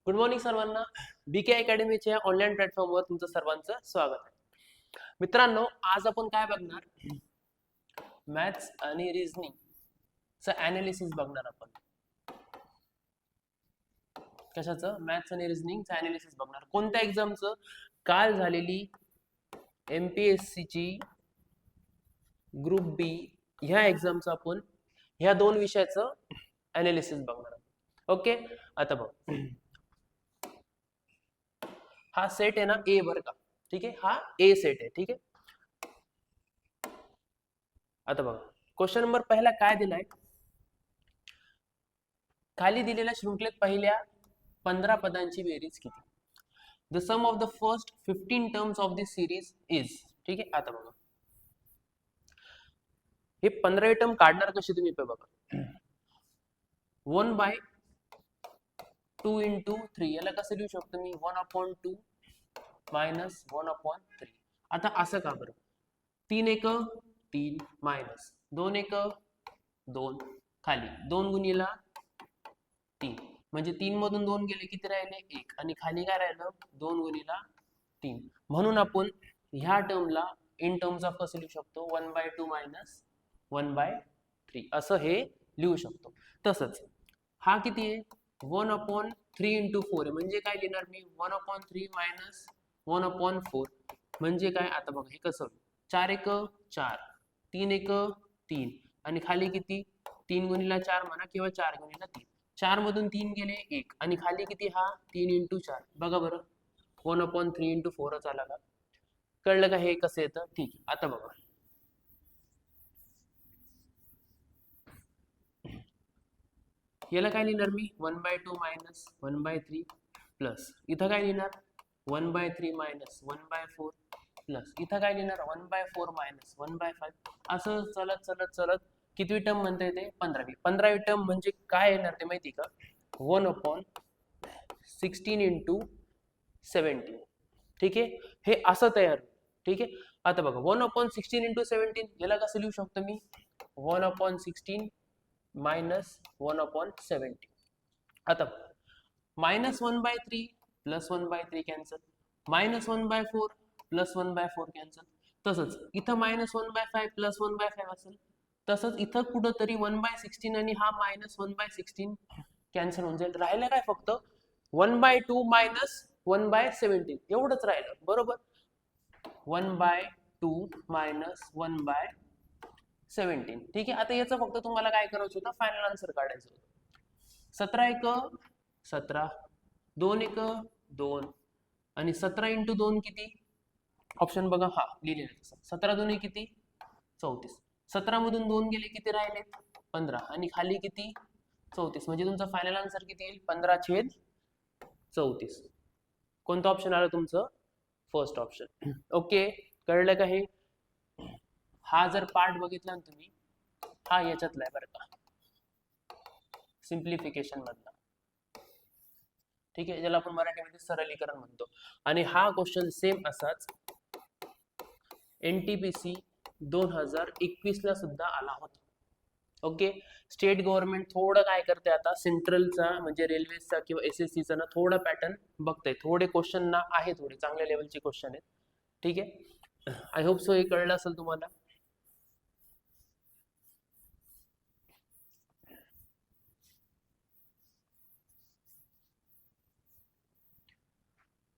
Good morning सर्वांना. BK अकॅडमीच्या online प्लॅटफॉर्मवर तुमचं सर्वांचं स्वागत आहे. मित्रांनो, आज आपण काय बघणार? मॅथ्स आणि रिझनिंगचं ॲनालिसिस बघणार आपण. कशाचं? मॅथ्स आणि रिझनिंगचं ॲनालिसिस बघणार. कोणत्या एक्झामचं? काल झालेली MPSCची ग्रुप बी ह्या एक्झामचं आपण ह्या दोन विषयाचं ॲनालिसिस बघणार. ओके, आता बघ, हा सेट आहे ना ए बर का. ठीक आहे, हा ए सेट आहे. ठीक आहे, आता बघा क्वेश्चन नंबर पहिला काय दिलाय. खाली दिलेल्या शृंखलेत पहिल्या 15 पदांची बेरीज किती? The sum of the first 15 terms of this series is. ठीक आहे, आता बघा हे 15 टर्म काढणार कशी तुम्ही पे बघा. 1/2 into 3 याला कसं लिहू शकतो मी? 1/2 मायनस 1/3. आता असं का बरं? 3 एक 3 मायनस 2 एक 2 खाली 2 गुणिला 3 म्हणजे 3 मधून 2 गेले किती राहिले? 1 आणि खाली काय राहिलं? 2 गुणिला 3. म्हणून आपण ह्या टर्मला इन टर्म्स ऑफ कसं लिहू शकतो? 1/2 मायनस 1/3 असं हे लिहू शकतो. तसंच हा किती आहे? 1/3 into 4 आहे. म्हणजे काय लिहिणार मी? 1/3 मायनस 1/4 म्हणजे काय? आता बघा हे कसं? 4 एक 4 3 एक 3 आणि खाली किती? 3 गुणिला 4 म्हणा किंवा 4 गुणिला 3. 4 मधून 3 गेले 1 आणि खाली किती? हा 3 into 4. बघा बरं 1/3 into 4च आला का? कळलं का हे कसं येतं? ठीक आहे, आता बघा याला काय लिहिणार मी? 1/2 मायनस 1/3 प्लस इथं काय लिहिणार? 1/3 मायनस 1/4 प्लस इथं काय लिहिणार? 1/4 मायनस 1/5. असं चलत चलत चलत कितवी टर्म म्हणता येते? 15वी. 15वी टर्म म्हणजे काय येणार ते माहिती का? 1/16 into 17. ठीक आहे, हे असं तयार. ठीक आहे, आता बघा 1/16 into 17 याला कसं लिहू शकतो मी? 1/16 मायनस 1/17. आता minus 1/3 plus 1/3 cancel, minus 1/4 plus 1/4 cancel. तसंच इथं मायनस 1/5 प्लस 1/5 असेल. तसंच इथं कुठंतरी 1/16 आणि हा मायनस 1/16 कॅन्सल होऊन जाईल. राहिलं काय? फक्त 1/2 मायनस 1/17 एवढंच राहिलं. बरोबर, 1/2 मायनस 1/17. ठीक आहे, आता याचं फक्त तुम्हाला काय करायचं होतं? फायनल आन्सर काढायचं होतं. 17 एक 17 2 एक 2 आणि 17 into 2 किती? ऑप्शन बघा, हा लिहिलेलं तसं. 17 2 किती? 34. 17 मधून 2 गेले किती राहिले? 15 आणि खाली किती? 34. म्हणजे तुमचा फायनल आन्सर किती येईल? 15/34. कोणतं ऑप्शन आलं तुमचं? First option. ओके, कळलं का हे? हा जर पार्ट बघितला ना तुम्ही, हा याच्यातला आहे बरं का, सिम्प्लिफिकेशन मधला. ठीक आहे, ज्याला आपण मराठीमध्ये सरलीकरण म्हणतो. आणि हा क्वेश्चन सेम असाच NTPC 2021 ला सुद्धा आला होता. ओके, स्टेट गव्हर्नमेंट थोडं काय करते आता, सेंट्रलचा म्हणजे रेल्वेचा किंवा SSCचा ना थोडा पॅटर्न बघताय. थोडे क्वेश्चन ना आहे, थोडे चांगल्या लेवलचे क्वेश्चन आहेत. ठीक आहे, आय होप सो हे कळलं असेल तुम्हाला.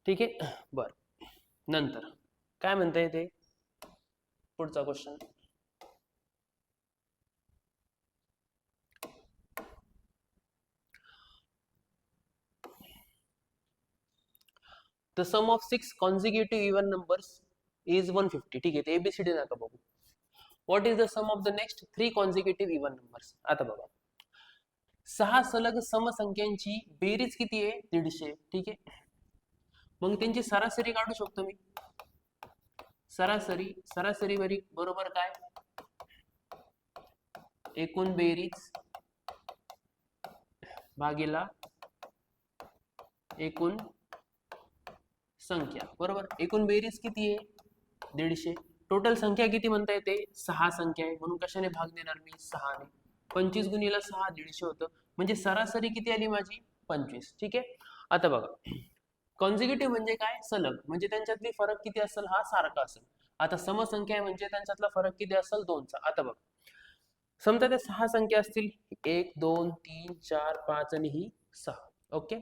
ठीक आहे, बर. नंतर काय म्हणता येते? पुढचा question, the sum of 6 consecutive even numbers is 150. ठीक आहे, ABCD नका बघू. What is the sum of the next 3 consecutive even numbers? आता बघा 6 सलग समसंख्यांची बेरीज किती आहे? 150. ठीक आहे, मग त्यांची सरासरी काढू शकतो मी. सरासरी बरोबर काय? एकूण बेरीज भागीला एकूण संख्या. बरोबर, एकूण बेरीज किती आहे? 150. टोटल संख्या किती म्हणता येते? 6 संख्या आहे, म्हणून कशाने भाग देणार मी? 6 ने. 25 गुणिला 6 150 होतं. म्हणजे सरासरी किती आली माझी? 25. ठीक आहे, आता बघा, कॉन्झिक्युटिव्ह म्हणजे काय, सलग, म्हणजे त्यांच्यातली फरक किती असेल, हा सारखा असेल. आता समसंख्या आहे म्हणजे त्यांच्यातला फरक किती असेल, 2चा. आता बघ, समजा त्या 6 संख्या असतील, 1 2 3 4 5 आणि ही 6. ओके.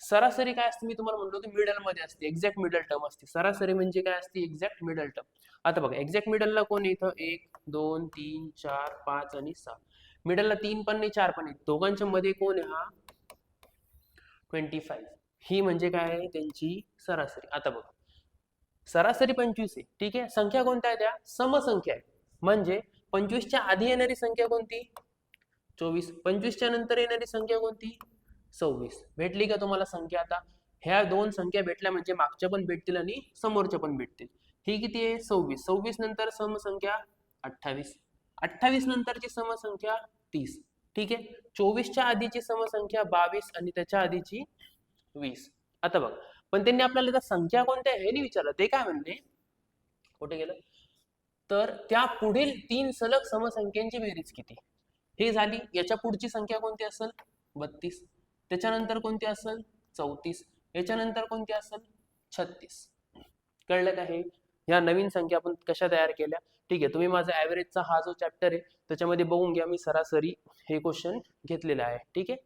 सरासरी काय असते, मी तुम्हाला म्हणलो होतो मिडल मध्ये असते, एक्झॅक्ट मिडल टर्म असते. सरासरी म्हणजे काय असते, एक्झॅक्ट मिडल टर्म. आता बघा, एक्झॅक्ट मिडलला कोण आहे इथं, 1 2 3 4 5 आणि 6. मिडलला 3 पण नाही 4 पण नाही, दोघांच्या मध्ये कोण आहे, हा 25. ही म्हणजे काय आहे, त्यांची सरासरी. आता बघा, सरासरी 25 आहे, ठीक आहे. संख्या कोणत्या आहे, त्या समसंख्या आहे. म्हणजे 25च्या आधी येणारी संख्या कोणती, 24. 25च्या नंतर येणारी संख्या कोणती, 26. भेटली का तुम्हाला संख्या? आता ह्या दोन संख्या भेटल्या म्हणजे मागच्या पण भेटतील आणि समोरच्या पण भेटतील. ही किती आहे, 26. 26 नंतर समसंख्या 28. 28 नंतरची समसंख्या 30. ठीक आहे. 24च्या आधीची समसंख्या 22 आणि त्याच्या आधीची 20. आता बघ, पण त्यांनी आपल्याला त्या संख्या कोणत्या हे नाही विचारलं. ते काय म्हणले, कुठे गेलं, तर त्या पुढील 3 सलग समसंख्यांची बेरीज किती. हे झाली. याच्या पुढची संख्या कोणती असेल, 32. त्याच्यानंतर कोणती असेल, 34. याच्यानंतर कोणती असेल, 36. कळलं का? हे ह्या नवीन संख्या आपण कशा तयार केल्या. ठीक आहे, तुम्ही माझा ॲव्हरेजचा हा जो चॅप्टर आहे त्याच्यामध्ये बघून घ्या, मी सरासरी हे क्वेश्चन घेतलेले आहे. ठीक आहे.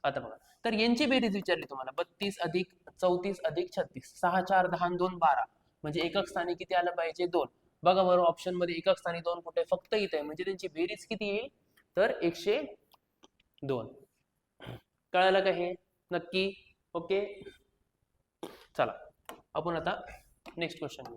आता बघा, तर यांची बेरीज विचारली तुम्हाला, 32 अधिक 34 अधिक 36. 6 4 10 2 12, म्हणजे एकक स्थानी किती आलं पाहिजे, 2. बघा बरं, ऑप्शन मध्ये एकक स्थानी 2 कुठे, फक्त इथे आहे, म्हणजे त्यांची बेरीज किती येईल, तर 102. कळालं का हे नक्की? ओके, चला आपण आता नेक्स्ट क्वेश्चन घेऊ.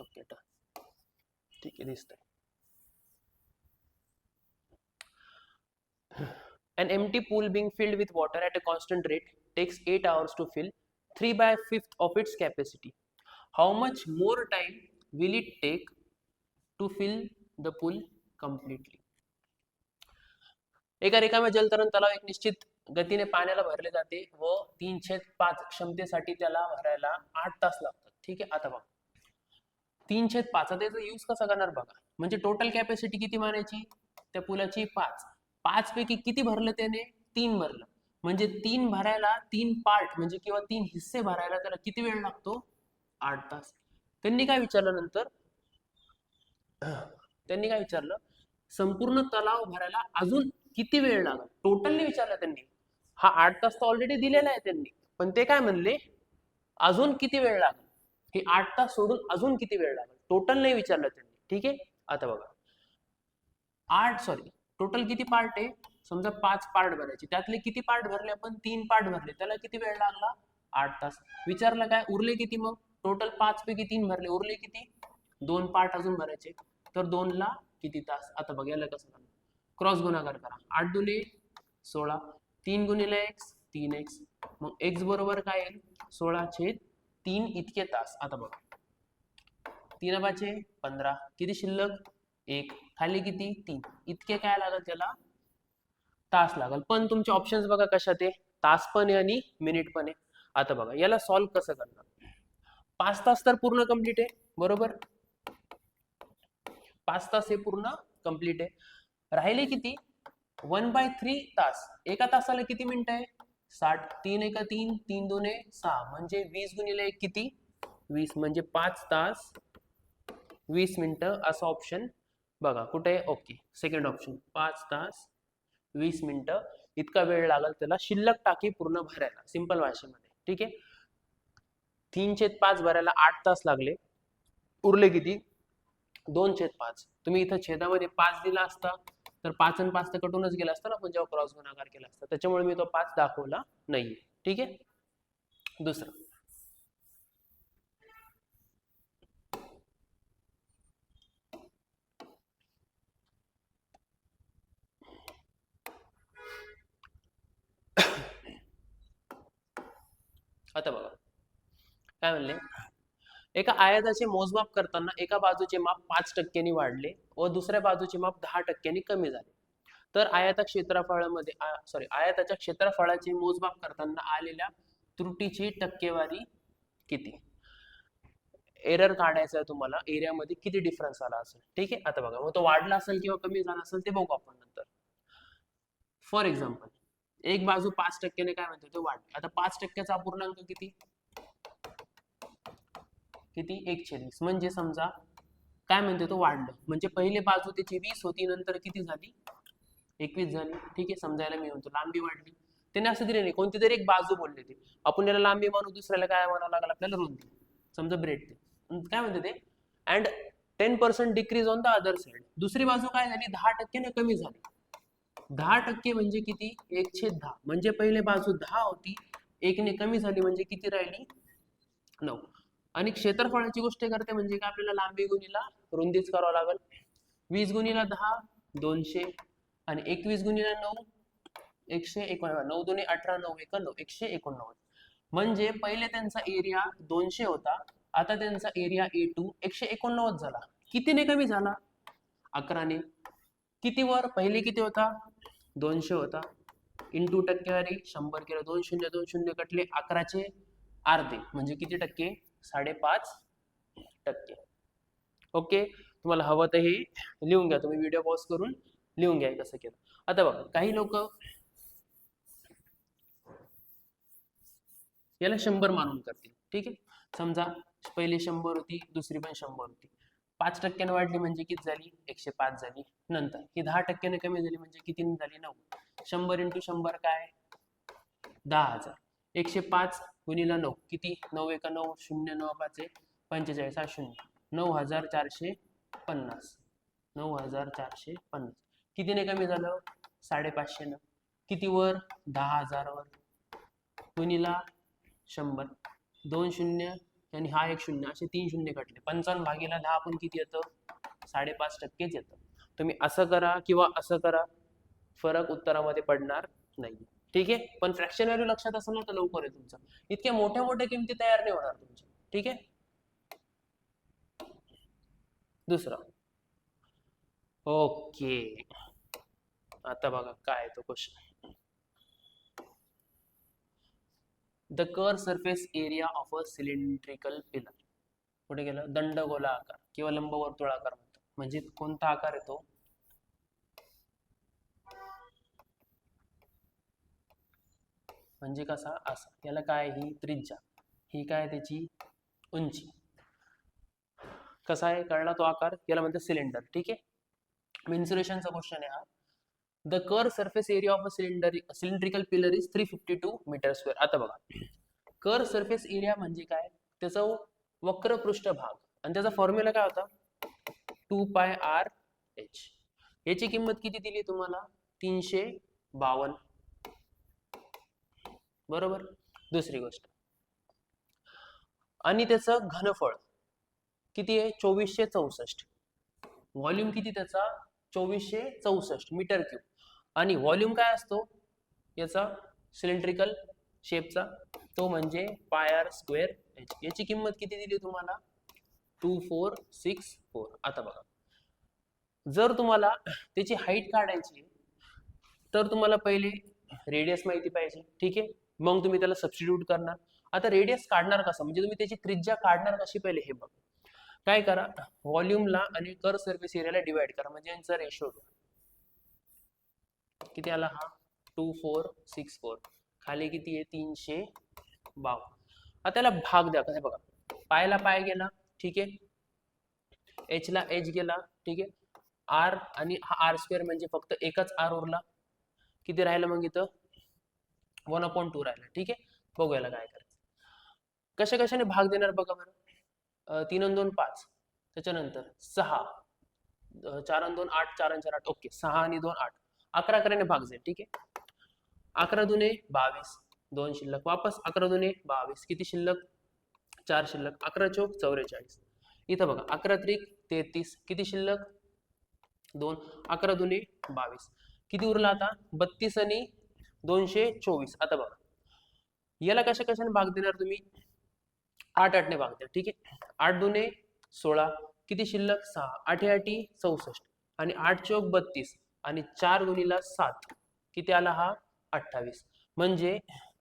ओके, ठीक आहे, दिसतंय. An empty pool being filled with water at a constant rate takes 8 hours to fill 3/5 of its capacity. How much more time will it take to fill the pool completely? एका रिकाम्या जलतरण तलाव एक निश्चित गतीने पाण्याला भरले जाते व 3/5 क्षमतेसाठी त्याला भरायला 8 तास लागतात. ठीक आहे. आता बघा, 3/5 त्याचा यूज कसा करणार बघा, म्हणजे टोटल कॅपॅसिटी किती मानायची त्या पुलाची, 5. 5 पैकी किती भरलं त्याने, 3 भरलं. म्हणजे 3 भरायला 3 पार्ट म्हणजे किंवा 3 हिस्से भरायला त्याला किती वेळ लागतो, 8 तास. त्यांनी काय विचारलं नंतर, त्यांनी काय विचारलं, संपूर्ण तलाव भरायला अजून किती वेळ लागेल, टोटल नाही विचारलं त्यांनी. हा 8 तास तर ऑलरेडी दिलेला आहे त्यांनी, पण ते काय म्हणले, अजून किती वेळ लागेल, हे 8 तास सोडून अजून किती वेळ लागेल, टोटल नाही विचारलं त्यांनी. ठीक आहे. आता बघा, टोटल किती पार्ट आहे, समजा 5 पार्ट भरायचे, त्यातले किती पार्ट भरले आपण, 3 पार्ट भरले, त्याला किती वेळ लागला, 8 तास. विचारलं काय, उरले किती, मग टोटल 5 पैकी 3 भरले, उरले किती, 2 पार्ट अजून भरायचे, तर 2 ला किती तास. आता बघायला कसं करणार, क्रॉस गुणाकार करा. 8 दुने 16, 3 गुणिले x 3x, मग x बरोबर काय येईल, 16/3 इतके तास. आता बघा, 3 5 15, किती शिल्लक 1, खाली किती 3, इतके काय लागेल त्याला, तास लागेल. पण तुमचे ऑप्शन्स बघा कशात आहे, तास पण आहे आणि मिनिट पण आहे. आता बघा, याला सॉल्व्ह कसं करणार, 5 तास तर पूर्ण कंप्लीट आहे, बरोबर, 5 तास हे पूर्ण कंप्लीट आहे. राहिले किती, 1/3 तास. एका तासाला किती मिनिट आहे, 60. 3 एका 3, 3 दुने 6, म्हणजे 20 गुणिले 1 किती, 20, म्हणजे 5 तास 20 मिनिटं असं ऑप्शन बघा कुठे आहे. ओके, सेकंड ऑप्शन, 5 तास 20 मिनिटं इतका वेळ लागेल त्याला शिल्लक टाकी पूर्ण भरायला, सिंपल भाषेमध्ये. ठीक आहे. 3/5 भरायला 8 तास लागले, उरले किती, 2/5. तुम्ही इथं छेदामध्ये 5 दिला असता तर 5 आणि 5 तर कटूनच गेला असता ना, आपण जेव्हा क्रॉस गुणाकार केला असता, त्याच्यामुळे मी तो 5 दाखवला नाहीये. ठीक आहे. दुसरं, आता बघा काय म्हणले, एका आयताचे मोजमाप करताना एका बाजूचे माप 5% वाढले व दुसऱ्या बाजूचे माप 10% कमी झाले, तर आयताच्या क्षेत्रफळाचे मोजमाप करताना आलेल्या त्रुटीची टक्केवारी किती. एरर काढायचा आहे तुम्हाला, एरियामध्ये किती डिफरन्स आला असेल. ठीक आहे, आता बघा मग तो वाढला असेल किंवा कमी झाला असेल ते बघू आपण नंतर. फॉर एक्झाम्पल, एक बाजू 5% काय म्हणते तो वाढ. आता 5%चा अपूर्णांक किती किती 1/20. म्हणजे समजा काय म्हणते तो वाढलं, म्हणजे पहिली बाजू त्याची 20 होती, नंतर किती झाली 21 झाली. ठीक आहे, समजायला मी म्हणतो लांबी वाढली. त्याने असं दिले नाही, कोणती तरी एक बाजू बोलले ते, आपण याला लांबी मानू, दुसऱ्याला काय म्हणावं लागेल आपल्याला रुंदी. समजा ब्रेड काय म्हणते ते, and 10% decrease on the other side. दुसरी बाजू काय झाली 10% कमी झाली. 10% म्हणजे किती 1/10. म्हणजे पहिले बाजू 10 होती, 1ने कमी झाली, म्हणजे किती राहिली 9. आणि क्षेत्रफळाची गोष्ट करते म्हणजे काय, आपल्याला लांबी गुणीला रुंदीच करावं लागेल. 20 गुणीला 10 200 आणि 21 गुणीला 9 189. 9 दुने 18 9 1 9 189. म्हणजे पहिले त्यांचा एरिया 200 होता, आता त्यांचा एरिया A2 189 झाला. कितीने कमी झाला 11ने. किती वर, पहिले किती होता 200 होता, इंटू टक्केवारी 100 केलं, 2 शून्य 2 शून्य कटले, 11चे अर्धे म्हणजे किती टक्के 5.5%. ओके, तुम्हाला हवं तर हे लिहून घ्या, तुम्ही व्हिडिओ पॉज करून लिहून घ्या कसं केलं. आता बघा काही लोक याला 100 मानून करतील. ठीक आहे, समजा पहिले 100 होती, दुसरी पण 100 होती, 5% वाढली म्हणजे किती झाली 105 झाली. नंतर ही 10% कमी झाली म्हणजे किती झाली 9. 100 इंटू 100 काय 10,000. 105 गुणिला 9 किती 9 1 9 0 9 5 45 0 9,450. 9,450 कितीने कमी झालं 550 न. किती वर 10,000 वर, गुणिला 100, 2 शून्य आणि हा 1 शून्य, असे 3 शून्य कटले. 55 भागीला 10 पण किती येतं 5.5%च येतं. तुम्ही असं करा किंवा असं करा, फरक उत्तरामध्ये पडणार नाही. ठीक आहे, पण फ्रॅक्शन व्हॅल्यू लक्षात असेल ना तर लवकर आहे तुमचं. इतक्या मोठ्या मोठ्या किमती तयार नाही होणार तुमच्या. ठीक आहे, दुसरा. ओके, आता बघा काय तो question. The curve surface area of a cylindrical pillar. कुठे गेलं, दंडगोला आकार किंवा लंबवर्तुळाकार म्हणतो. म्हणजे कोणता आकार येतो, म्हणजे कसा असा. याला काय, ही त्रिज्या, ही काय त्याची उंची. कसा आहे कळला तो आकार, याला म्हणतात सिलेंडर. ठीक आहे, इन्सुलेशनचा क्वेश्चन आहे हा. The curve surface area of a cylindrical pillar is 352 metre square. आता बघा कर्व सरफेस एरिया म्हणजे काय, त्याचा वक्र पृष्ठभाग, आणि त्याचा फॉर्म्युला काय होता 2πr/h. याची किंमत किती दिली तुम्हाला 352. बरोबर. दुसरी गोष्ट, आणि त्याचं घनफळ किती आहे 2464. व्हॉल्यूम किती त्याचा 2464 मीटर क्यूब. आणि व्हॉल्यूम काय असतो याचा सिलेंड्रिकल शेपचा, तो म्हणजे πr²h. याची किंमत किती दिली तुम्हाला 2464. आता बघा जर तुम्हाला त्याची हाईट काढायची तर तुम्हाला पहिले रेडियस माहिती पाहिजे. ठीक आहे, मग तुम्ही त्याला सबस्टिट्यूट करणार. आता रेडियस काढणार कसं, म्हणजे तुम्ही त्याची त्रिज्या काढणार कशी पहिले हे बघा. काय करा, व्हॉल्यूमला आणि कर्व सरफेस एरियाला डिवाइड करा, म्हणजे यांचा रेशो किती आला हा 2464. खाली किती आहे 352. आता त्याला भाग द्या. कसं बघा, पायला पाय गेला, ठीक आहे, एच ला एच गेला, ठीक आहे, आर आणि हा r² म्हणजे फक्त एकच आर उरला. किती राहिलं मग इथं 1/2 राहिला. ठीक आहे, बघू याला काय करायचं. कशा कशाने भाग देणार बघा बरं. 3 आणि 2 5, त्याच्यानंतर 6, 4 आणि 2 8, 4 आणि 4 8. ओके, 6 आणि 2 8, 11 11ने भाग जाईल. ठीक आहे, 11 दुने 22, 2 शिल्लक, वापस 11 दुने 22, किती शिल्लक 4 शिल्लक, 11 चौक 44. इथं बघा 11 त्रिक 33, किती शिल्लक 2, 11 दुने 22, किती उरला आता 32 आणि 224. आता बघा याला कशा कशाने भाग देणार तुम्ही 8 8ने भाग द्या. ठीक आहे, 8 दुने 16, किती शिल्लक 6, 8 8 64 आणि 8 चौक 32 आणि 4 गुणिला 7 किती आला हा 28. म्हणजे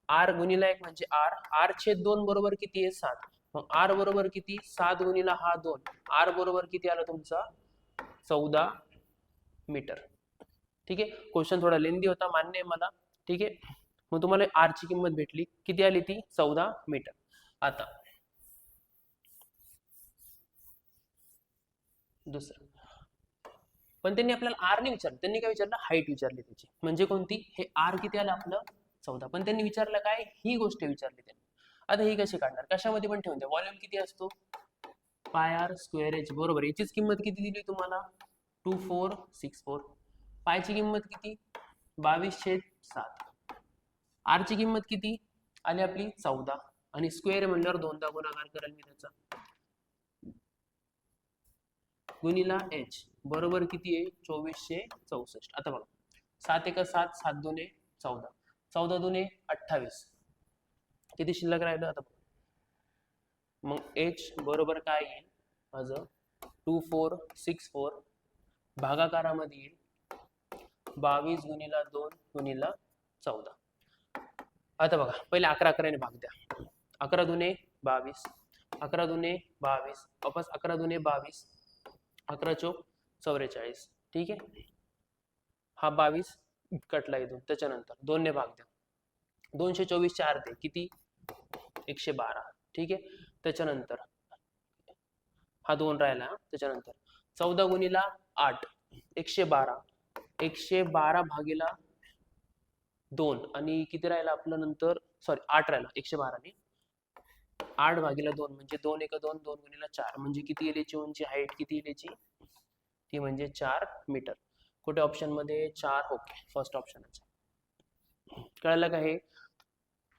r गुणिला 1 म्हणजे r, r/2 बरोबर किती आहे 7. मग आर बरोबर किती 7 गुणिला हा 2, आर बरोबर किती आला तुमचा 14 मीटर. ठीक आहे, क्वेश्चन थोडा लेंदी होता मान्य आहे मला. ठीक आहे, मग तुम्हाला आर ची किंमत भेटली किती आली ती 14 मीटर. आता दुसरं, पण त्यांनी आपल्याला आर नाही विचारलं, त्यांनी काय विचारलं हाईट विचारली त्याची, म्हणजे कोणती हे आर किती आलं आपलं 14, पण त्यांनी विचारलं काय ही गोष्ट विचारली त्यांनी. आता ही कशी काढणार, कशामध्ये पण ठेवून द्या, व्हॉल्यूम किती असतो पाय आर स्क्वेअर एच बरोबर, याचीच किंमत किती दिली तुम्हाला 2464, पायची किंमत किती 22/7, आर ची किंमत किती आली आपली 14, आणि स्क्वेअर म्हणल्यावर दोनदा गुणाकार करेल मी त्याचा, गुणिला एच बरोबर किती आहे 2464. आता बघा 7 1 7, 7 2 14, 14 2 28, किती शिल्लक राहिलं आता बघा. मग एच बरोबर काय येईल माझं 2464 भागाकारामध्ये येईल 22 गुणिला 2 गुणिला 14. आता बघा पहिले 11 11ने भाग द्या, 11 2 22, 11 2 22, वापस 11 2 22, 11 चौक 44. ठीक आहे, हा 22 कटला इथून, त्याच्यानंतर 2 ने भाग द्या, 224 चे अर्धे किती 112. ठीक आहे, त्याच्यानंतर हा 2 राहिला, त्याच्यानंतर 14 गुणिला 8 112, 112 भागीला 2, आणि किती राहिला आपलं नंतर सॉरी 8 राहिला 112 ने 8 भागीला 2 म्हणजे 2 1 2, 2 गुणिला 4 म्हणजे किती येईल याची उंची, हाईट किती येईल याची ती म्हणजे 4 मीटर. कुठे ऑप्शन मध्ये 4, ओके फर्स्ट ऑप्शनच. कळलं का, हे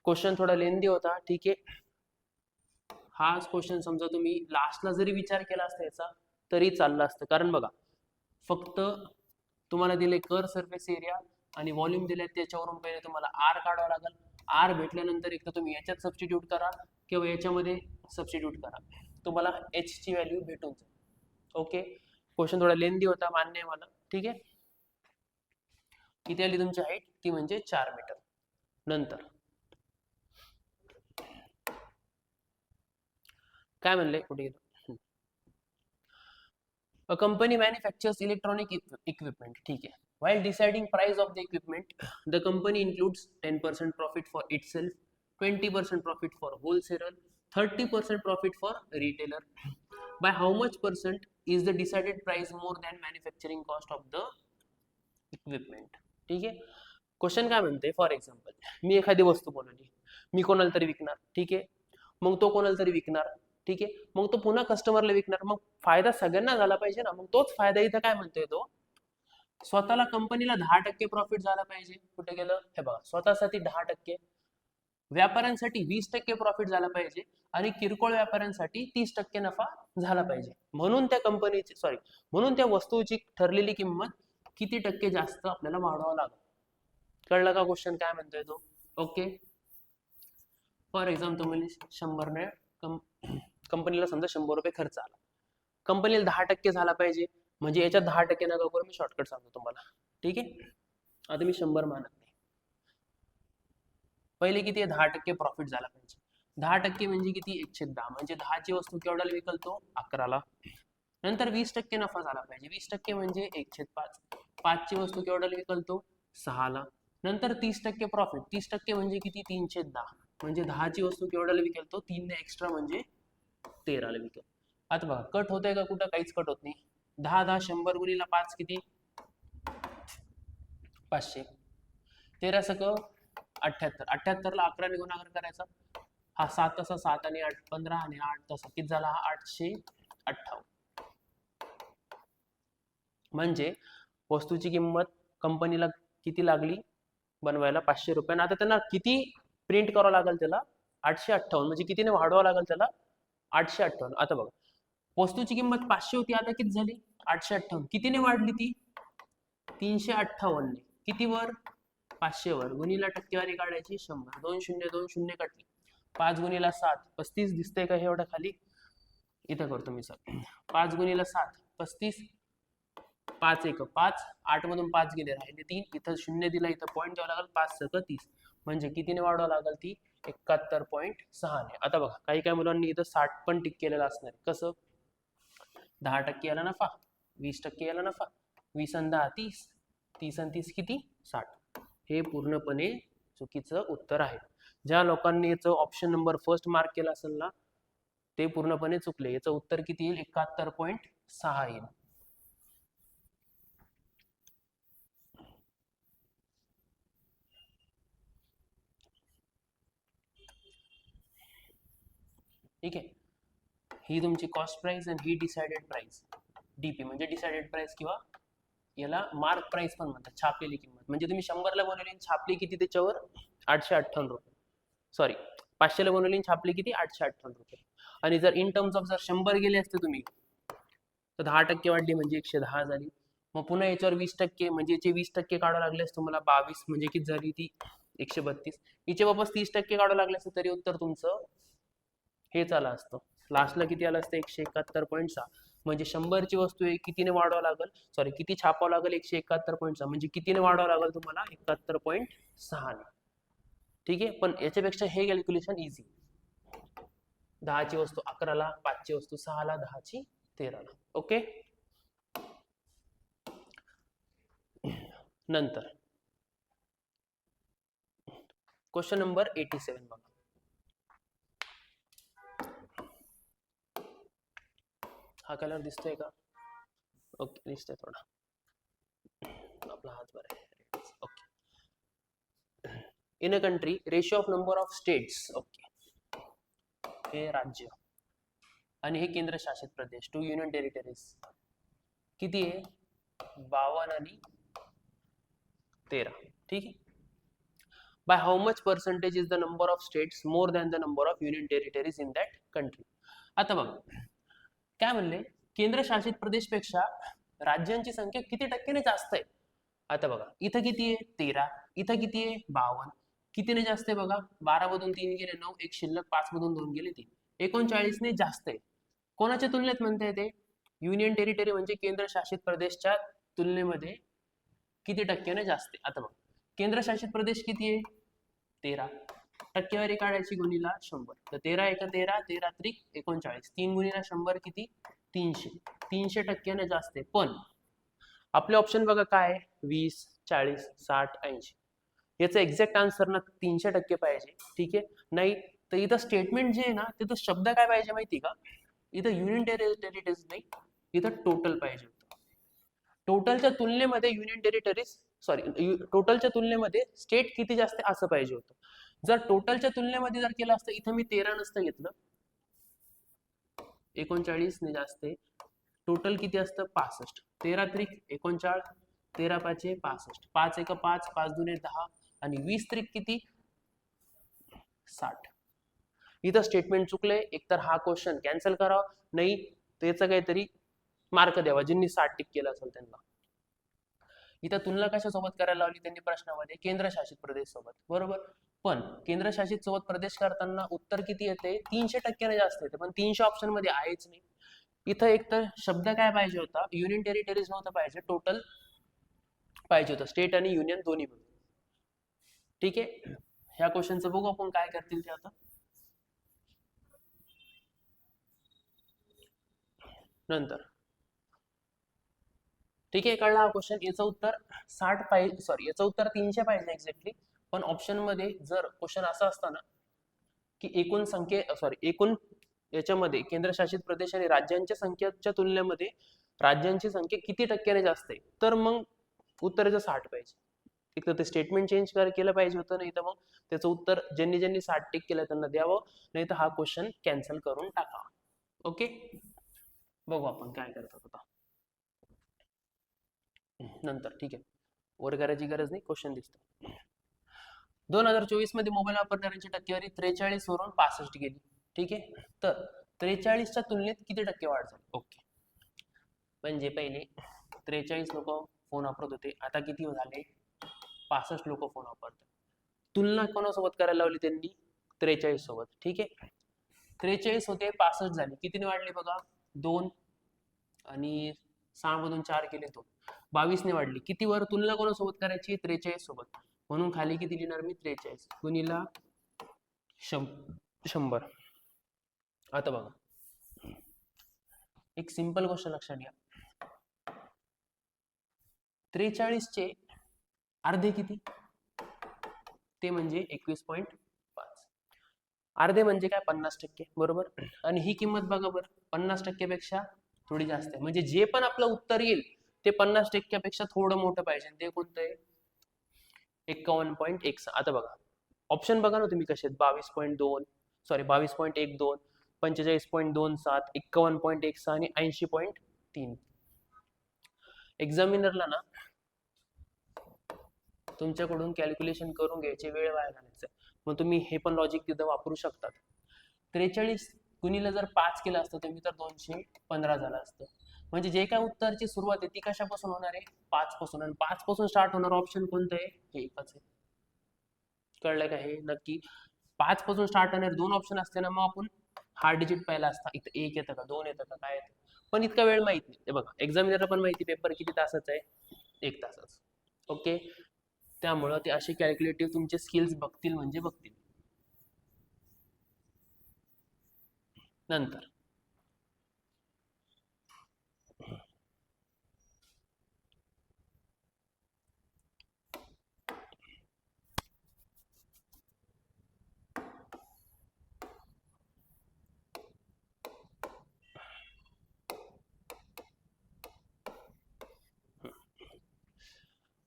क्वेश्चन थोडा लेंदी होता. ठीक आहे, हाच क्वेश्चन समजा तुम्ही लास्टला जरी विचार केला असता याचा तरी चाललं असतं, कारण बघा फक्त तुम्हाला दिले कर सरफेस एरिया आणि व्हॉल्यूम दिले, त्याच्यावरून पहिले तुम्हाला आर काढावा लागेल. आर भेटल्यानंतर एक तर तुम्ही याच्यात सबस्टिट्यूट करा किंवा याच्यामध्ये सबस्टिट्यूट करा, तुम्हाला एच ची व्हॅल्यू भेटून जाईल. ओके, क्वेश्चन थोडा लेंदी होता मान्य आहे मला. ठीक आहे, किती आली तुमची हाईट ती म्हणजे 4 मीटर. नंतर काय म्हणले कुठे गेलो, A company manufactures electronic equipment. ठीक है. While deciding price of the equipment, the company includes 10% profit for itself, 20% profit for wholesaler, 30% profit for retailer. By how much percent is the decided price more than manufacturing cost of the equipment? ठीक है. Question काय म्हणते, for example मी एखादी वस्तू बनवली, मी कोणाला तरी विकणार. ठीक आहे, मग तो कोणाला तरी विकणार. ठीक आहे, मग तो पुन्हा कस्टमरला विकणार, मग फायदा सगळ्यांना झाला पाहिजे ना. मग तोच फायदा इथं काय म्हणतोय तो, स्वतःला कंपनीला 10% प्रॉफिट झाला पाहिजे. कुठे गेलं हे बघा, स्वतःसाठी 10%, व्यापाऱ्यांसाठी 20% प्रॉफिट झाला पाहिजे, आणि किरकोळ व्यापाऱ्यांसाठी 30% नफा झाला पाहिजे. म्हणून त्या कंपनीची म्हणून त्या वस्तूची ठरलेली किंमत किती टक्के जास्त आपल्याला वाढवावं लागेल. कळलं का क्वेश्चन काय म्हणतोय तो. ओके, फॉर एक्झाम्पल तुम्ही 100 ने कंपनीला समजा 100 रुपये खर्च आला, कंपनीला 10% झाला पाहिजे, म्हणजे याच्यात 10% नका करू, मी शॉर्टकट सांगतो तुम्हाला. ठीक आहे, आता मी 100 मानत नाही, पहिले किती आहे 10% प्रॉफिट झाला पाहिजे. 10% म्हणजे किती 1/10, म्हणजे 10 ची वस्तू केवढ्याला विकलतो 11ला. नंतर 20% नफा झाला पाहिजे, 20% म्हणजे 1/5, 5 ची वस्तू केवढ्याला विकलतो 6ला. नंतर 30% प्रॉफिट, 30% म्हणजे किती 3/10, म्हणजे 10 ची वस्तू केवढ्याला विकेल तो 3 ने एक्स्ट्रा म्हणजे 13ला विकेल. आता बघा कट होतंय का, कुठं काहीच कट होत नाही. 10 10 100 गुणिला 5 किती 500, 13 सक 78, 78 ला 11 ने गुणाकार करायचा, हा 7 तसा 7 आणि 8 15 आणि 8 तसा किती झाला 858. म्हणजे वस्तूची किंमत कंपनीला किती लागली बनवायला 500 रुपये, आता त्यांना किती प्रिंट करावं लागेल त्याला 858, म्हणजे कितीने वाढवावं लागेल त्याला 858. आता बघा वस्तूची किंमत 500 होती, आता किती झाली 858, कितीने वाढली ती 358 ने, किती वर 500 वर, गुणिला टक्केवारी काढायची 100, 2 0 2 0 कटली, 5 गुणिला 7 35 दिसतंय का हे एवढं खाली, इथं करतो मी सर, 5 गुणिला 7 35, 5 1 5, 8 मधून 5 गेले राहिले 3, इथं 0 दिला, इथं पॉईंट द्यावा लागेल, 5 सक 30, म्हणजे कितीने वाढवावं लागेल ती 71.6 आता बघा काही काही मुलांनी इथं 60 पण टिक केलेलं असणार कसं 10% याला नफा 20% याला नफा 20 आणि 10 30 30 आणि 30 किती 60 हे पूर्णपणे चुकीचं उत्तर आहे ज्या लोकांनी याचं ऑप्शन नंबर फर्स्ट मार्क केला असेल ना ते पूर्णपणे चुकले याचं उत्तर किती येईल 71.6 येईल ठीक आहे ही तुमची कॉस्ट प्राइस आणि ही डिसाइडेड प्राइस डीपी म्हणजे डिसाइडेड प्राइस किंवा याला मार्क प्राइस पण म्हणतात छापलेली किंमत म्हणजे तुम्ही 100ला बनवली छापली किती त्याच्यावर 858 रुपये सॉरी 500ला बनवली छापली किती 858 रुपये आणि जर इन टर्म्स ऑफ जर 100 गेले असते तुम्ही तर 10% वाढली म्हणजे 110 झाली मग पुन्हा याच्यावर 20% म्हणजे याचे 20% काढावं लागले असते तुम्हाला 22 म्हणजे किती झाली ती 132 हिचे वापस 30% काढावं लागले असते तरी उत्तर तुमचं हेच आलं असतं लास्टला किती आलं असतं 171.6 म्हणजे 100ची वस्तू आहे कितीने वाढवावं लागेल सॉरी किती छापावं लागेल 171.6 म्हणजे कितीने वाढवावं लागेल तुम्हाला 71.6 ने ठीक आहे पण याच्यापेक्षा हे कॅल्क्युलेशन इझी 10ची वस्तू 11ला 5ची वस्तू 6ला 10ची 13ला ओके नंतर क्वेश्चन नंबर 87 बघा हा कलर दिसतोय का ओके दिसतोय थोडा आपला हात बरा आहे okay in a country ratio of number of states okay हे राज्य आणि हे केंद्रशासित प्रदेश 2 युनियन टेरिटरीज किती आहे 52 आणि 13 ठीक आहे by how much percentage is the number of states more than the number of union territories in that country आता बघ काय म्हणले केंद्रशासित प्रदेशपेक्षा राज्यांची संख्या किती टक्क्याने जास्त आहे आता बघा इथं किती आहे 13 इथं किती आहे 52 कितीने जास्त आहे बघा 12 मधून 3 गेले 9 एक शिल्लक 5 मधून 2 गेले 3 39 ने जास्त आहे कोणाच्या तुलनेत म्हणता येते युनियन टेरिटरी म्हणजे केंद्रशासित प्रदेशच्या तुलनेमध्ये किती टक्क्याने जास्त आहे आता बघ केंद्रशासित प्रदेश किती आहे 13 टक्केवारी काढायची गुणीला 100 तर 13 एका 13 13 त्रिक 39 3 गुणीला 100 किती 300 300 टक्क्याने जास्त आहे पण आपले ऑप्शन बघा काय 20 40 60 80 याचं एक्झॅक्ट आन्सर ना 300% पाहिजे ठीक आहे नाही तर इथं स्टेटमेंट जे आहे ना तिथं शब्द काय पाहिजे माहिती का इथं युनियन टेरिटरीज नाही इथं टोटल पाहिजे होतं टोटलच्या तुलनेमध्ये युनियन टेरिटरीज सॉरी टोटलच्या तुलनेमध्ये स्टेट किती जास्त असं पाहिजे होतं जर टोटलच्या तुलनेमध्ये जर केलं असतं इथं मी 13 नसतं घेतलं 39 ने जास्त आहे टोटल किती असतं 65 13 त्रिक 39 13 पाचे 65 5 एक 5 5 दुने 10 आणि 20 त्रिक किती 60 इथं स्टेटमेंट चुकले एकतर हा क्वेश्चन कॅन्सल करावा नाही त्याचं काहीतरी मार्क द्यावा ज्यांनी 60 टिक केलं असेल त्यांना इथं तुलना कशासोबत करायला लावली त्यांनी प्रश्नामध्ये केंद्रशासित प्रदेश सोबत बरोबर पण केंद्रशासित सोबत प्रदेश करताना उत्तर किती येते 300% जास्त येते पण 300 ऑप्शन मध्ये आहेच नाही इथं एक तर शब्द काय पाहिजे होता युनियन टेरिटरीज नव्हतं पाहिजे टोटल पाहिजे होतं स्टेट आणि युनियन दोन्ही मिळून ठीक आहे ह्या क्वेश्चनचं बघू आपण काय करतील ते आता नंतर ठीक आहे कळला हा क्वेश्चन याचं उत्तर 60 पाहिजे सॉरी याचं उत्तर 300 पाहिजे एक्झॅक्टली पण ऑप्शन मध्ये जर क्वेश्चन असा असता ना की एकूण एकूण याच्यामध्ये केंद्रशासित प्रदेश आणि राज्यांच्या संख्येच्या तुलनेमध्ये राज्यांची संख्या किती टक्क्याने जास्त आहे तर मग उत्तराचं 60 पाहिजे एक तर ते स्टेटमेंट चेंज केलं पाहिजे होतं नाही तर मग त्याचं उत्तर ज्यांनी 60 टिक केलं त्यांना द्यावं नाही तर हा क्वेश्चन कॅन्सल करून टाकावा ओके बघू आपण काय करतात आता नंतर ठीक आहे वर करायची गरज नाही क्वेश्चन दिसतो 2024 मध्ये मोबाईल वापरणाऱ्यांची टक्केवारी 43 वरून 65 गेली ठीक आहे तर 43च्या तुलनेत किती टक्के वाढ झाली ओके म्हणजे पहिले 43 लोक फोन वापरत होते आता किती झाले 65 लोक फोन वापरतात तुलना कोणासोबत करायला लावली त्यांनी 43 सोबत ठीक आहे 43 होते 65 झाले कितीने वाढले बघा 2 आणि 6 मधून 4 केले 2 22 ने वाढली किती वर तुलना कोणासोबत करायची 43 सोबत म्हणून खाली किती लिहिणार मी 43 गुणीला 100. आता बघा एक सिंपल गोष्ट लक्षात घ्या, 43चे अर्धे किती, ते म्हणजे 21.5. अर्धे म्हणजे काय, 50%, बरोबर. आणि ही किंमत बघा बरं, 50% पेक्षा थोडी जास्त आहे, म्हणजे जे पण आपलं उत्तर येईल ते 50% पेक्षा थोडं मोठं पाहिजे. ते कोणतं आहे, 51.1. आता बघा ऑप्शन बघा ना तुम्ही कसे आहेत, 22.2, सॉरी 22.12, 45.27, 51.16 आणि 80.3. एक्झामिनरला ना तुमच्याकडून कॅल्क्युलेशन करून घ्यायचे, वेळ वाया घालायचा, मग तुम्ही हे पण लॉजिक तिथं वापरू शकतात. 43 गुणिले जर 5 केलं असतं तर मी तर 215 झालं असतं. म्हणजे जे काय उत्तरची सुरुवात आहे ती कशापासून होणार आहे, 5 पासून, आणि 5 पासून स्टार्ट होणार ऑप्शन कोणतं आहे, हे एकच आहे. कळलं का हे नक्की. 5 पासून स्टार्ट होणारे 2 ऑप्शन असते ना, मग आपण हा डिजिट पहिला असता, इथं 1 येतं का 2 येतं का काय येतं, पण इतका वेळ माहित नाही. ते बघा एक्झामिनरला पण माहिती पेपर किती तासाचा आहे, 1 तासाचा. ओके, त्यामुळं ते असे कॅल्क्युलेटिव्ह तुमचे स्किल्स बघतील म्हणजे बघतील. नंतर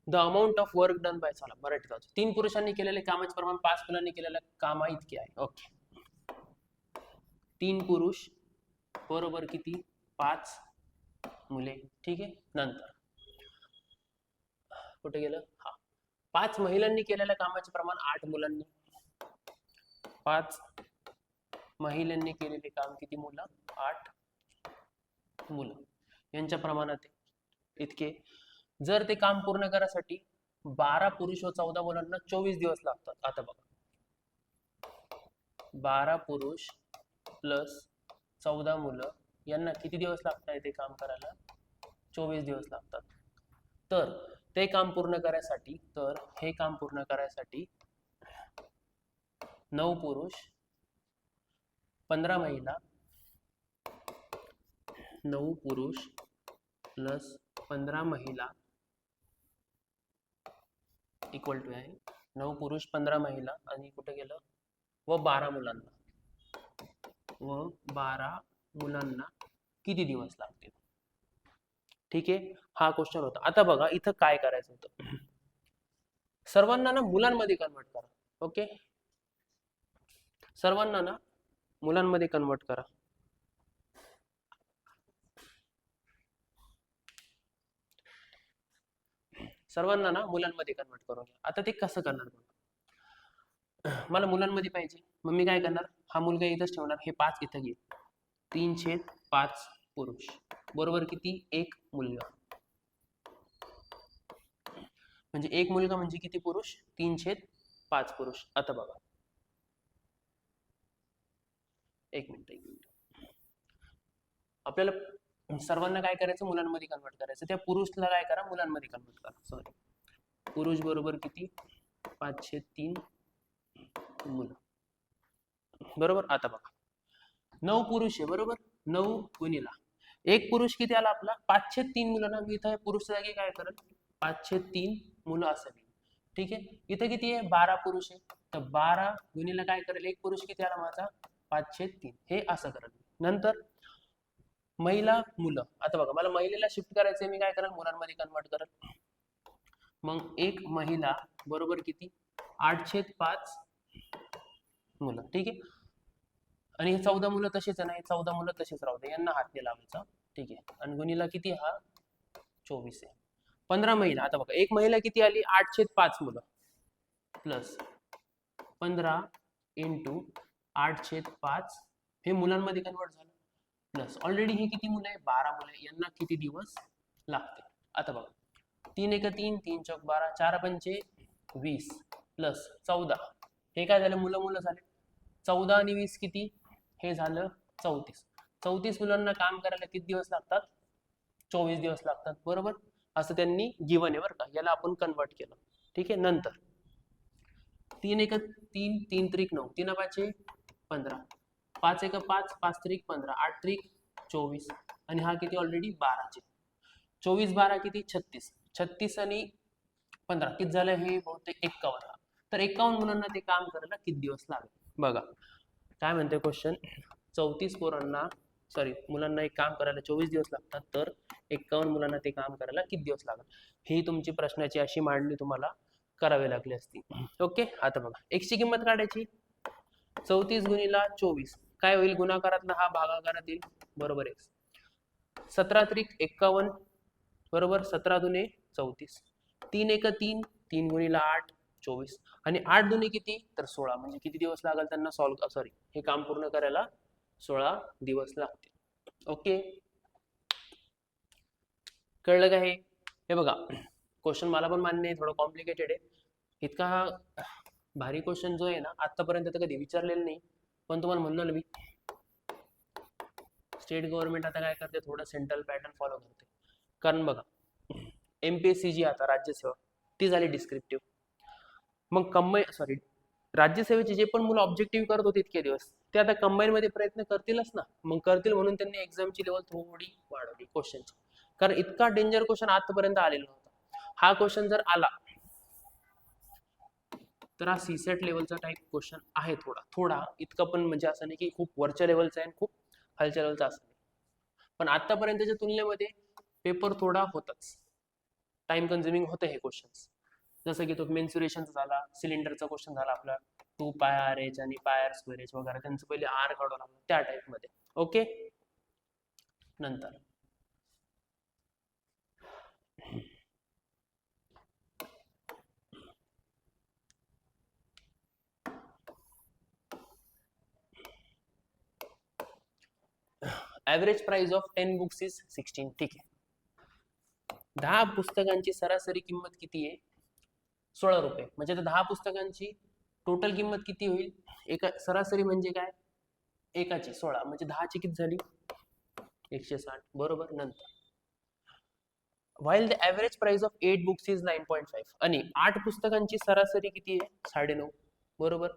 the amount of work done by, चला मराठीत वाचू. 3 पुरुषांनी केलेले कामाचे प्रमाण 5 मुलांनी केलेल्या कामा इतके आहे. ओके, 3 पुरुष बरोबर किती, 5 मुले. ठीक आहे, नंतर कुठे गेलं, हा 5 महिलांनी केलेल्या कामाचे प्रमाण 8 मुलांनी. 5 महिलांनी केलेले काम किती मुलं, 8 मुलं, यांच्या प्रमाणात इतके. जर ते काम पूर्ण करायसाठी 12 पुरुष व 14 मुलांना 24 दिवस लागतात. आता बघा 12 पुरुष प्लस 14 मुलं यांना किती दिवस लागतात ते काम करायला, 24 दिवस लागतात. तर ते काम पूर्ण करायसाठी, तर हे काम पूर्ण करायसाठी 9 पुरुष 15 महिला, 9 पुरुष प्लस 15 महिला इक्वल टू आहे 9 पुरुष 15 महिला आणि कुठे गेलं, व 12 मुलांना, व 12 मुलांना किती दिवस लागतील. ठीक आहे, हा क्वेश्चन होता. आता बघा इथं काय करायचं होतं, सर्वांना ना मुलांमध्ये कन्वर्ट करा. ओके, सर्वांना ना मुलांमध्ये कन्वर्ट करा. सर्वांना ना मुलांमध्ये कन्वर्ट करून घ्या. आता ते कसं करणार बघा, मला मुलांमध्ये पाहिजे, मग मी काय करणार, हा मुलगा इथंच ठेवणार, हे 5 इथं घे, 3/5 पुरुष बरोबर किती, 1 मुलगा, म्हणजे 1 मुलगा म्हणजे किती पुरुष, 3/5 पुरुष. आता बघा एक मिनिट, आपल्याला सर्वांना काय करायचं, मुलांमध्ये कन्वर्ट करायचं. त्या पुरुषला काय करा, मुलांमध्ये कन्वर्ट करा. सॉरी, पुरुष बरोबर किती, 5/3 मुलं, बरोबर. आता बघा 9 पुरुष आहे, बरोबर, 9 गुणिला 1 पुरुष किती आला आपला, 5/3 मुलं ना. मी इथं पुरुष जागी काय करेल, 5/3 मुलं असावी. ठीक आहे, इथं किती आहे, 12 पुरुष आहे, तर 12 गुणिला काय करेल, 1 पुरुष किती आला माझा, 5/3, हे असं करेल. नंतर महिला मुलं, आता बघा मला महिलेला शिफ्ट करायचंय, मी काय करेल, मुलांमध्ये कन्वर्ट करेल. मग 1 महिला बरोबर किती, 8/5 मुलं. ठीक आहे, आणि हे 14 मुलं तसेच आहे ना, हे 14 मुलं तसेच राहू दे, यांना हात नाही लावायचा. ठीक आहे, आणि गुणिला किती, हा 24 आहे. 15 महिला, आता बघा 1 महिला किती आली, 8/5 मुलं प्लस 15 इंटू 8/5, हे मुलांमध्ये कन्वर्ट झालं, प्लस ऑलरेडी हे किती मुलं आहे, 12 मुलं, यांना किती दिवस लागते. आता बघा 3 1 3, 3 चौक 12, 4 पंचे 20 प्लस 14, हे काय झालं, मुलं मुलं झाले. 14 आणि 20 किती, हे झालं 34. 34 मुलांना काम करायला किती दिवस लागतात, 24 दिवस लागतात, बरोबर. असं त्यांनी गिवन आहे बरं का, याला आपण कन्वर्ट केलं. ठीक आहे, नंतर तीन एक 3, 3 त्रिक 9, 3 पाचे 15, 5 एक 5, 5 त्रिक 15, 8 त्रिक 24 आणि हा किती ऑलरेडी 12चे. 24 12 किती 36, 36 आणि 15 किती झालं हे बहुतेक 51. तर 51 मुलांना ते काम करायला किती दिवस लागेल बघा. काय म्हणते क्वेश्चन, 34 पोरांना मुलांना एक काम करायला 24 दिवस लागतात, तर 51 मुलांना ते काम करायला किती दिवस लागतात. ही तुमची प्रश्नाची अशी मांडणी तुम्हाला करावी लागली असती. ओके, आता बघा x ची किंमत काढायची. 34 गुणिला 24 काय होईल, गुणाकारातला हा भागाकारात येईल, बरोबर x. 17 त्रिक 51 बरोबर 17 दुने 34, 3 एक 3, 3 गुणिला 8 24 आणि 8 दुने किती तर 16. म्हणजे किती दिवस लागेल त्यांना हे काम पूर्ण करायला 16 दिवस लागतील. ओके, कळलं का हे बघा क्वेश्चन मला पण मान्य आहे, थोडं कॉम्प्लिकेटेड आहे. इतका भारी क्वेश्चन जो आहे ना आतापर्यंत तर कधी विचारलेलं नाही, पण तुम्हाला म्हणलो ना मी, स्टेट गव्हर्नमेंट आता काय करते, थोडं सेंट्रल पॅटर्न फॉलो करते. कारण बघा MPSC जी आता राज्यसेवा ती झाली डिस्क्रिप्टिव्ह, मग राज्यसेवेचे जे पण मुलं ऑब्जेक्टिव्ह करत होते इतके दिवस, ते आता कंबाईन मध्ये प्रयत्न करतीलच ना. मग करतील म्हणून त्यांनी एक्झामची लेवल थोडी वाढवली क्वेश्चनची, कारण इतका डेंजर क्वेश्चन आतापर्यंत आलेला नव्हता. हा क्वेश्चन जर आला तर हा सीसेट लेवलचा टाईप क्वेश्चन आहे, थोडा इतका पण म्हणजे असं नाही की खूप वरच्या लेवलचा आहे आणि खूप खालच्या लेवलचा असं नाही. पण आतापर्यंतच्या तुलनेमध्ये पेपर थोडा होताच, टाइम कन्झ्युमिंग होतं हे क्वेश्चन्स. जसं की तो मेन्सुरेशनचा झाला, सिलेंडरचा क्वेश्चन झाला आपला 2 पाय आर एच आणि पाय आर स्क्वेअर एच वगैरे, त्यांचं पहिले आर काढावं लागलं त्या टाइप मध्ये. ओके, नंतर average price of 10 books is 16. ठीक आहे, 10 पुस्तकांची सरासरी किंमत किती आहे, 16 रुपये. म्हणजे 10 पुस्तकांची टोटल किंमत किती होईल, एका सरासरी म्हणजे काय, एकाची 16 म्हणजे 10 ची किती झाली 160, बरोबर. नंतर while the average price of 8 books is 9.5 आणि 8 पुस्तकांची सरासरी किती आहे 9.5, बरोबर.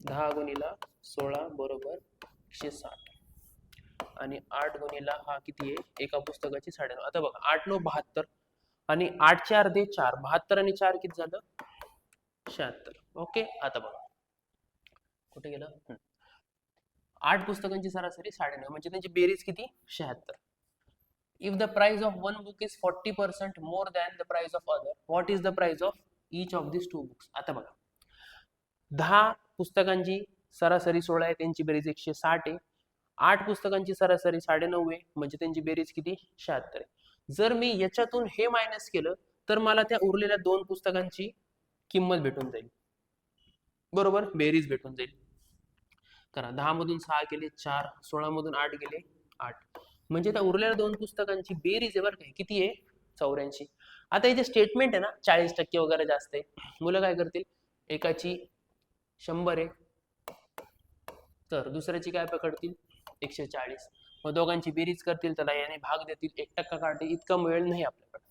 10 गुणिला 16 बरोबर 160 आणि 8 गुणिला हा किती आहे एका पुस्तकाची 9.5. आता बघा 8 9 72 आणि 8 चे अर्धे 4, 72 आणि 4 किती झालं 76. ओके, आता बघा कुठे गेलं, 8 पुस्तकांची सरासरी 9.5 म्हणजे त्यांची बेरीज किती 76. If the price of one book is 40% more than the price of other, what is the price of each of these two books? आता बघा 10 पुस्तकांची सरासरी 16 आहे, त्यांची बेरीज 160 आहे. 8 पुस्तकांची सरासरी 9.5 आहे, म्हणजे त्यांची बेरीज किती 76 आहे. जर मी याच्यातून हे मायनस केलं तर मला त्या उरलेल्या 2 पुस्तकांची किंमत भेटून जाईल, बरोबर, बेरीज भेटून जाईल. करा 10 मधून 6 गेले 4, 16 मधून 8 गेले 8, म्हणजे त्या उरलेल्या 2 पुस्तकांची बेरीज आहे बरं का, किती आहे 84. आता हे जे स्टेटमेंट आहे ना 40% वगैरे जास्त आहे, मुलं काय करतील, एकाची 100 आहे तर दुसऱ्याची काय पकडतील 140, मग दोघांची बेरीज करतील, त्याला याने भाग देतील, 1% काढतील, इतका मिळेल नाही आपल्याकडे.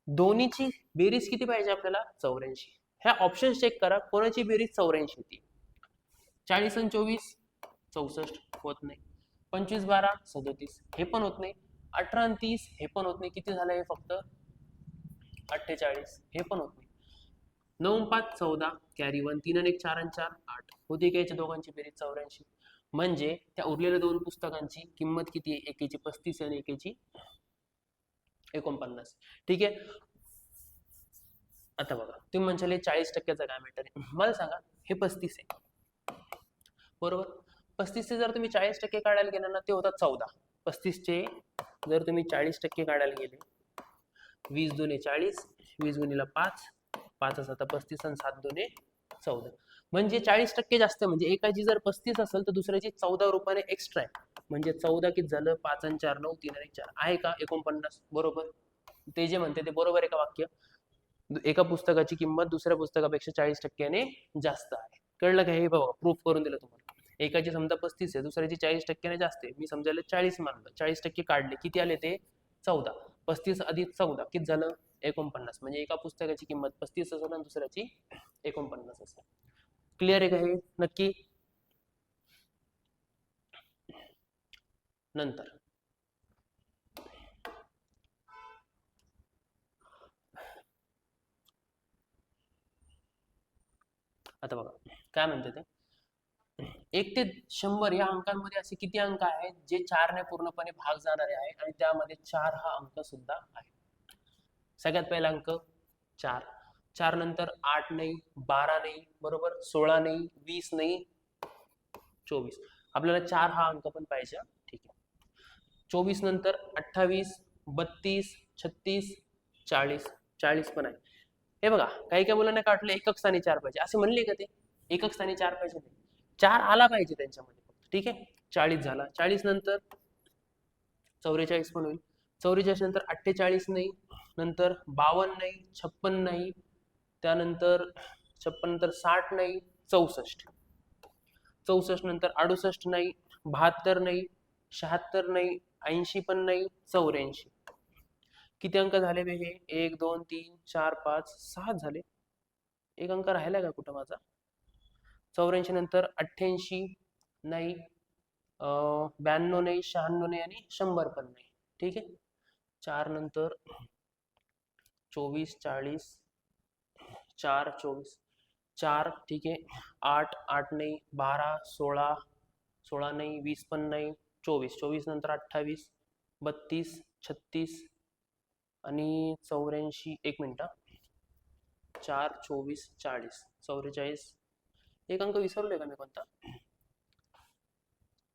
दोन्हीची बेरीज किती पाहिजे आपल्याला 84. ह्या ऑप्शन चेक करा, कोणाची बेरीज 84 होती. 40 आणि 24 64 होत नाही, 25 12 37 हे पण होत नाही, 18 आणि 30 हे पण होत नाही, किती झालं हे फक्त 48 हे पण होत नाही, 9 5 14 कॅरी 1, 3 आणि 1 4 आणि 4 8 होती का याच्या दोघांची बेरीज 84. म्हणजे त्या उरलेल्या 2 पुस्तकांची किंमत किती आहे, एकेची 35 आणि एकेची 49. ठीक आहे, आता बघा तुम्ही म्हणशाल 40%चा काय मॅटर आहे, मला सांगा हे 35 आहे बरोबर, 35 चे जर तुम्ही 40% काढायला गेला ना ते होतात 14. 35 चे जर तुम्ही 40% काढायला गेले, 20 दुने 40, 20 गुणिला 5, 5 7 35 आणि 7 दुने 14, म्हणजे 40% जास्त. म्हणजे एकाची जर 35 असेल तर दुसऱ्याची 14 रुपयाने एक्स्ट्रा आहे, म्हणजे 14 किती झालं 5 आणि 4 9, 3 आणि 4 आहे का 49, बरोबर. ते जे म्हणते ते बरोबर आहे का वाक्य, एका पुस्तकाची किंमत दुसऱ्या पुस्तकापेक्षा 40%ने जास्त आहे. कळलं का, हे बघा प्रूफ करून दिलं तुम्हाला. एकाची समजा 35 आहे, दुसऱ्याची 40%ने जास्त आहे, मी समजायला 40 मानलं, 40% काढले, किती आले ते 14, 35 अधिक 14 किती झालं 49 म्हणजे एका पुस्तकाची किंमत 35 असेल आणि दुसऱ्याची 49 असेल. क्लिअर आहे का हे नक्की? नंतर आता बघा काय म्हणते ते, 1 ते 100 या अंकांमध्ये असे किती अंक आहेत जे 4 ने पूर्णपणे भाग जाणारे आहे आणि त्यामध्ये 4 हा अंक सुद्धा आहे. सगळ्यात पहिला अंक 4. 4 नंतर 8 नाही, 12 नाही, बरोबर, 16 नाही, 20 नाही, 24. आपल्याला 4 हा अंक पण पाहिजे. ठीक आहे. 24 नंतर 28, 32, 36, 40. 40 पण आहे. हे बघा काही काही मुलांना काय वाटलं एकक स्थानी 4 पाहिजे, असे म्हणले का ते एकक स्थानी 4 पाहिजे? 4 आला पाहिजे त्यांच्यामध्ये. ठीक आहे. 40 झाला. 40 नंतर 44 पण होईल. 44 नंतर 48 नाही, नंतर 52 नाही, 56 नाही, त्यानंतर 56 नंतर 60 नाही, 64. 64 नंतर 68 नाही, 72 नाही, 76 नाही, 80 पण नाही, 84. किती अंक झाले बे हे? 1 2 3 4 5 6 झाले. एक अंक राहिला का कुठं माझा? 84 नंतर 88 नाही, 92 नाही, 96 नाही आणि 100 पण नाही. ठीक आहे. 4 नंतर 24 40, 4 24, 4 ठीक आहे, 8 8 नाही, 12 16 16 नाही, 20 पण नाही, 24 24 नंतर 28 32 36 आणि 84. एक मिनिट, 4 24 40 44. एक अंक विसरलोय का मी कोणता?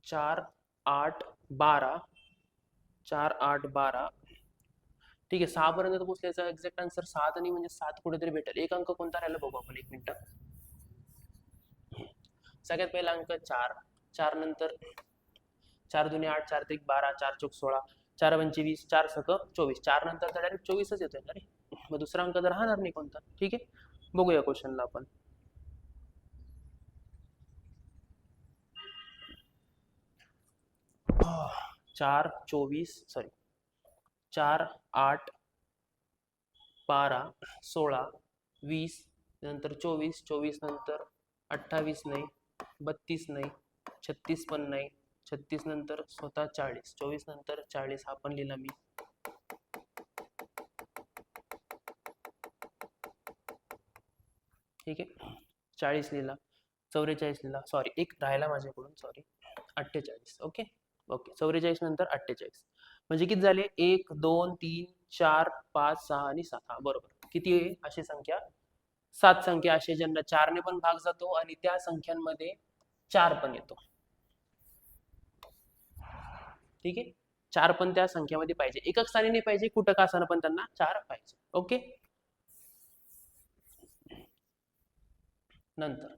4 8 12, 4 8 12. ठीक आहे. 6 पर्यंत पोहोचल्याचा एक्झॅक्ट आन्सर 7 आणि म्हणजे 7 कुठेतरी भेटेल. एक अंक कोणता राहिला बघू आपण. एक मिनिट. सगळ्यात पहिला अंक 4. 4 नंतर 4 दुने 8, 4 ते 12, 4 चौक 16, 4 पंचे 20, 4 सक 24. 4 नंतर तर डायरेक्ट 24च येतोय ना रे. मग दुसरा अंक तर राहणार नाही कोणता. ठीक आहे. बघूया क्वेश्चनला आपण. चार 24 सॉरी 4 8 12 16 20 नंतर 24 24 नंतर 28 नाही, 32 नाही, 36 पण नाही, 36 नंतर स्वतः 40, 24 नंतर 40 हा पण लिहिला मी. ठीक आहे. 40 लिहिला, 44 लिहिला, सॉरी एक राहिला माझ्याकडून, सॉरी 48. Okay okay. 44 नंतर 48 म्हणजे किती झाले? 1 2 3 4 5 6 आणि 7. हा बरोबर. किती आहे अशी संख्या? 7 संख्या असे ज्यांना 4 ने पण भाग जातो आणि त्या संख्यांमध्ये 4 पण येतो. ठीक आहे. 4 पण त्या संख्येमध्ये पाहिजे. एकक स्थानी नाही पाहिजे, कुठं का असताना पण त्यांना 4 पाहिजे. ओके. नंतर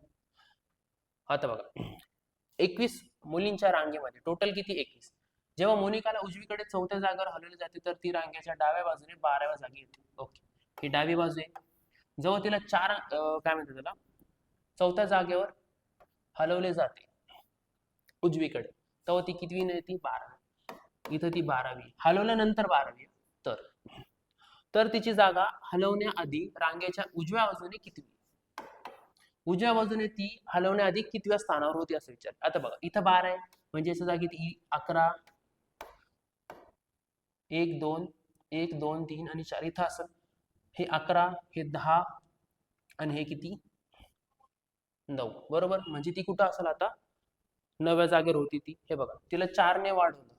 आता बघा 21 मुलींच्या रांगेमध्ये टोटल किती? 21. जेव्हा मोनिकाला उजवीकडे 4थ्या जागेवर हलवले जाते तर ती रांगेच्या डाव्या बाजूने 12व्या जागी येते. ओके. ही डावी बाजू आहे. जेव्हा तिला काय म्हणतात त्याला 4थ्या जागेवर हलवले जाते उजवीकडे तेव्हा ती कितवी येते? 12वी. इथं ती 12वी. हलवल्यानंतर 12वी. तर तिची जागा हलवण्याआधी रांगेच्या उजव्या बाजूने कितवी? उजव्या बाजूने ती हलवण्याआधी कितव्या स्थानावर होती असं विचार. आता बघा इथं 12 आहे म्हणजे याच्या जागी ती 11 1 2 1 2 3 आणि 4 इथं असेल. हे 11 हे 10 आणि हे किती? 9. बरोबर. म्हणजे ती कुठं असेल आता? 9व्या जागेवर होती ती. हे बघा तिला 4 ने वाढवलं.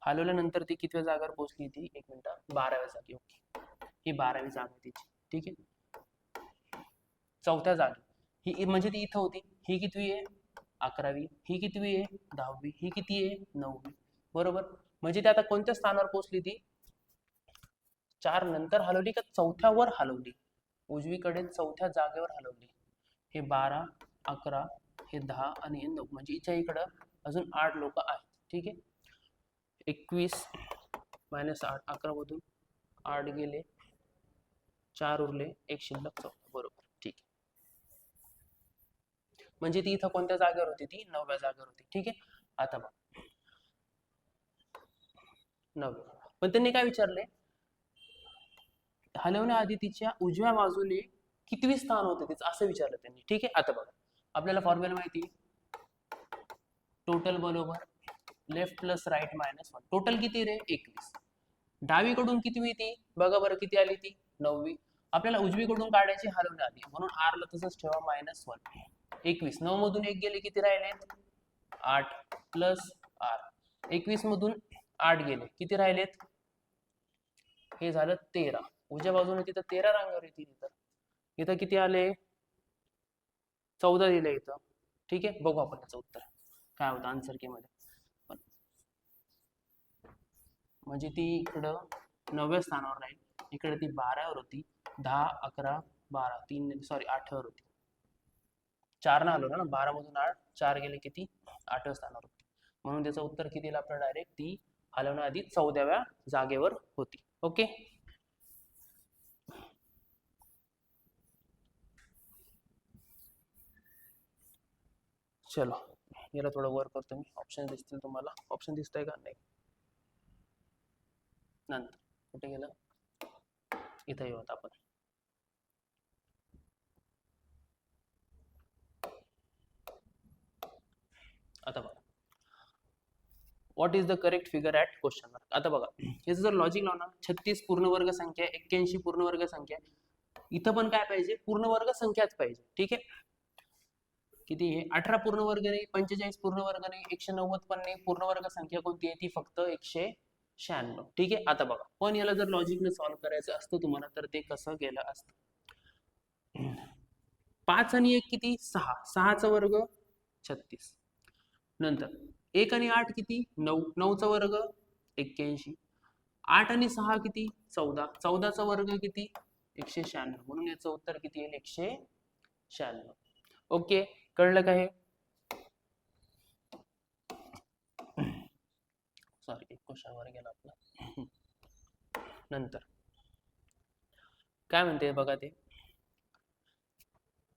हलवल्यानंतर ती कितव्या जागेवर पोहोचली? ती एक मिनिट 12व्या जागी. ओके. ही 12वी जागा तिची. ठीक आहे. 4थ्या जागी ही म्हणजे ती इथं होती. ही कितवी आहे? 11वी. ही कितवी आहे? 10वी. ही किती आहे? 9वी. बरोबर. म्हणजे ती आता कोणत्या स्थानावर पोहोचली? ती 4 नंतर हलवली का 4थ्यावर हलवली? उजवीकडे 4थ्या जागेवर हलवली. हे 12 11 हे 10 आणि हे 9 म्हणजे हिच्या इकडं अजून 8 लोक आहेत. ठीक आहे. 21 मायनस 8 11 मधून 8 गेले, 4 उरले, 1 शिल्लक 14. बरोबर. ठीक आहे. म्हणजे ती इथं कोणत्या जागेवर होती? ती 9व्या जागेवर होती. ठीक आहे. आता बघा 9. पण त्यांनी काय विचारले, हलवण्याआधी तिच्या उजव्या बाजूने कितवी स्थान होते तिचं, असं विचारलं त्यांनी. ठीक आहे, आता बघा आपल्याला फॉर्म्युला माहिती, टोटल बरोबर left plus right minus 1. Total किती रे, 21. डावीकडून किती मिळते बघा बरं, किती आली ती, 9वी. आपल्याला उजवीकडून काढायची हलवण्याआधी, म्हणून r ला तसंच ठेवा -1. 21. 9 मधून 1 गेले, किती राहिले, 8 प्लस r. 21 मधून 8 गेले, किती राहिलेत, हे झालं 13. उजव्या बाजूने तिथं 13 रांगेवर येतील, इथं किती आले, 14 दिले इथं. ठीक आहे, बघू आपण याचं उत्तर काय होतं आन्सर की मध्ये. म्हणजे ती इकडं 9व्या स्थानावर राहील, इकडे ती 12वर होती, 10 11 12 8वर होती. 4 ना आलो ना, 12 मधून 8, 4 गेले, किती, 8व्या स्थानावर होती. म्हणून त्याचं उत्तर किती दिलं आपल्याला डायरेक्ट, ती हलवण्याआधी 14व्या जागेवर होती. ओके, चलो याला थोडं वर करतो मी, ऑप्शन दिसतील तुम्हाला. ऑप्शन दिसतंय का, नाही, नंतर कुठे गेलं, इथं येऊ आता आपण. आता बघा, what is the correct figure at question mark. आता बघा याचं जर लॉजिक लावणार, 36 पूर्णवर्ग संख्या, 81 पूर्णवर्ग संख्या, इथं पण काय पाहिजे, पूर्णवर्ग संख्याच पाहिजे. ठीक आहे, किती आहे, 18 पूर्णवर्ग नाही, 45 पूर्णवर्ग नाही, 190 पण नाही. पूर्णवर्ग संख्या कोणती आहे, ती फक्त 196. ठीक आहे, आता बघा, पण याला जर लॉजिकने सॉल्व्ह करायचं असतं तुम्हाला, तर ते कसं गेलं असतं. 5 आणि 1 किती, 6, 6चा वर्ग 36. नंतर 1 आणि 8 किती, 9, 9चा वर्ग 81. 8 आणि 6 किती, 14, 14चा वर्ग किती, 196. म्हणून याचं उत्तर किती येईल, 196. ओके, कळलं का हे, सॉरी एक क्वेश्चन वर गेला आपला. नंतर काय म्हणते बघा, ते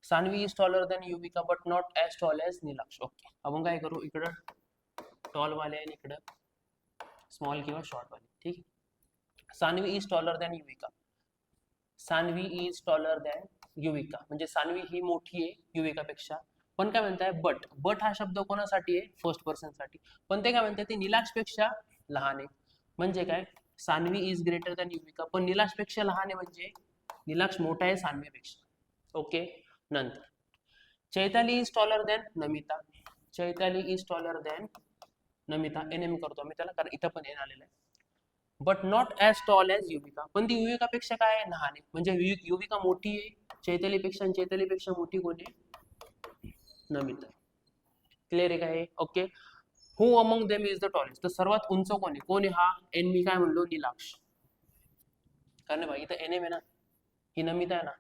Sanvi is taller than Yuvika but not as tall as Neelaksh. Okay, आपण काय करू, इकडं टॉल वाले आणि इकडं स्मॉल किंवा शॉर्ट वाले. ठीक आहे, Sanvi is taller than Yuvika, Sanvi is taller than Yuvika म्हणजे सानवी ही मोठी आहे युविकापेक्षा. पण काय म्हणताय, बट, बट हा शब्द कोणासाठी आहे, फर्स्ट पर्सन साठी. पण ते काय म्हणतात, ते नीलाक्षपेक्षा लहान आहे. म्हणजे काय, Sanvi is greater than Yuvika, पण नीलाक्षपेक्षा लहान आहे म्हणजे नीलाक्ष मोठा आहे सानवीपेक्षा. ओके, नंतर Chaitali is taller than Namita, Chaitali is taller than Namita, NM करतो आम्ही त्याला, कारण इथं पण एन आलेलं आहे. But not as tall as Yuvika, पण ती युविकापेक्षा काय आहे, लहान आहे. म्हणजे युविका मोठी आहे चैतालीपेक्षा, आणि चैतालीपेक्षा मोठी कोण आहे, नमिता. क्लिअर आहे का हे. Okay, who among them is the tallest, तर सर्वात उंच कोण आहे, कोण आहे हा, एन मी काय म्हणलो, नीलाक्ष. कारण भाई इथं NM आहे ना, ही नमिता आहे ना,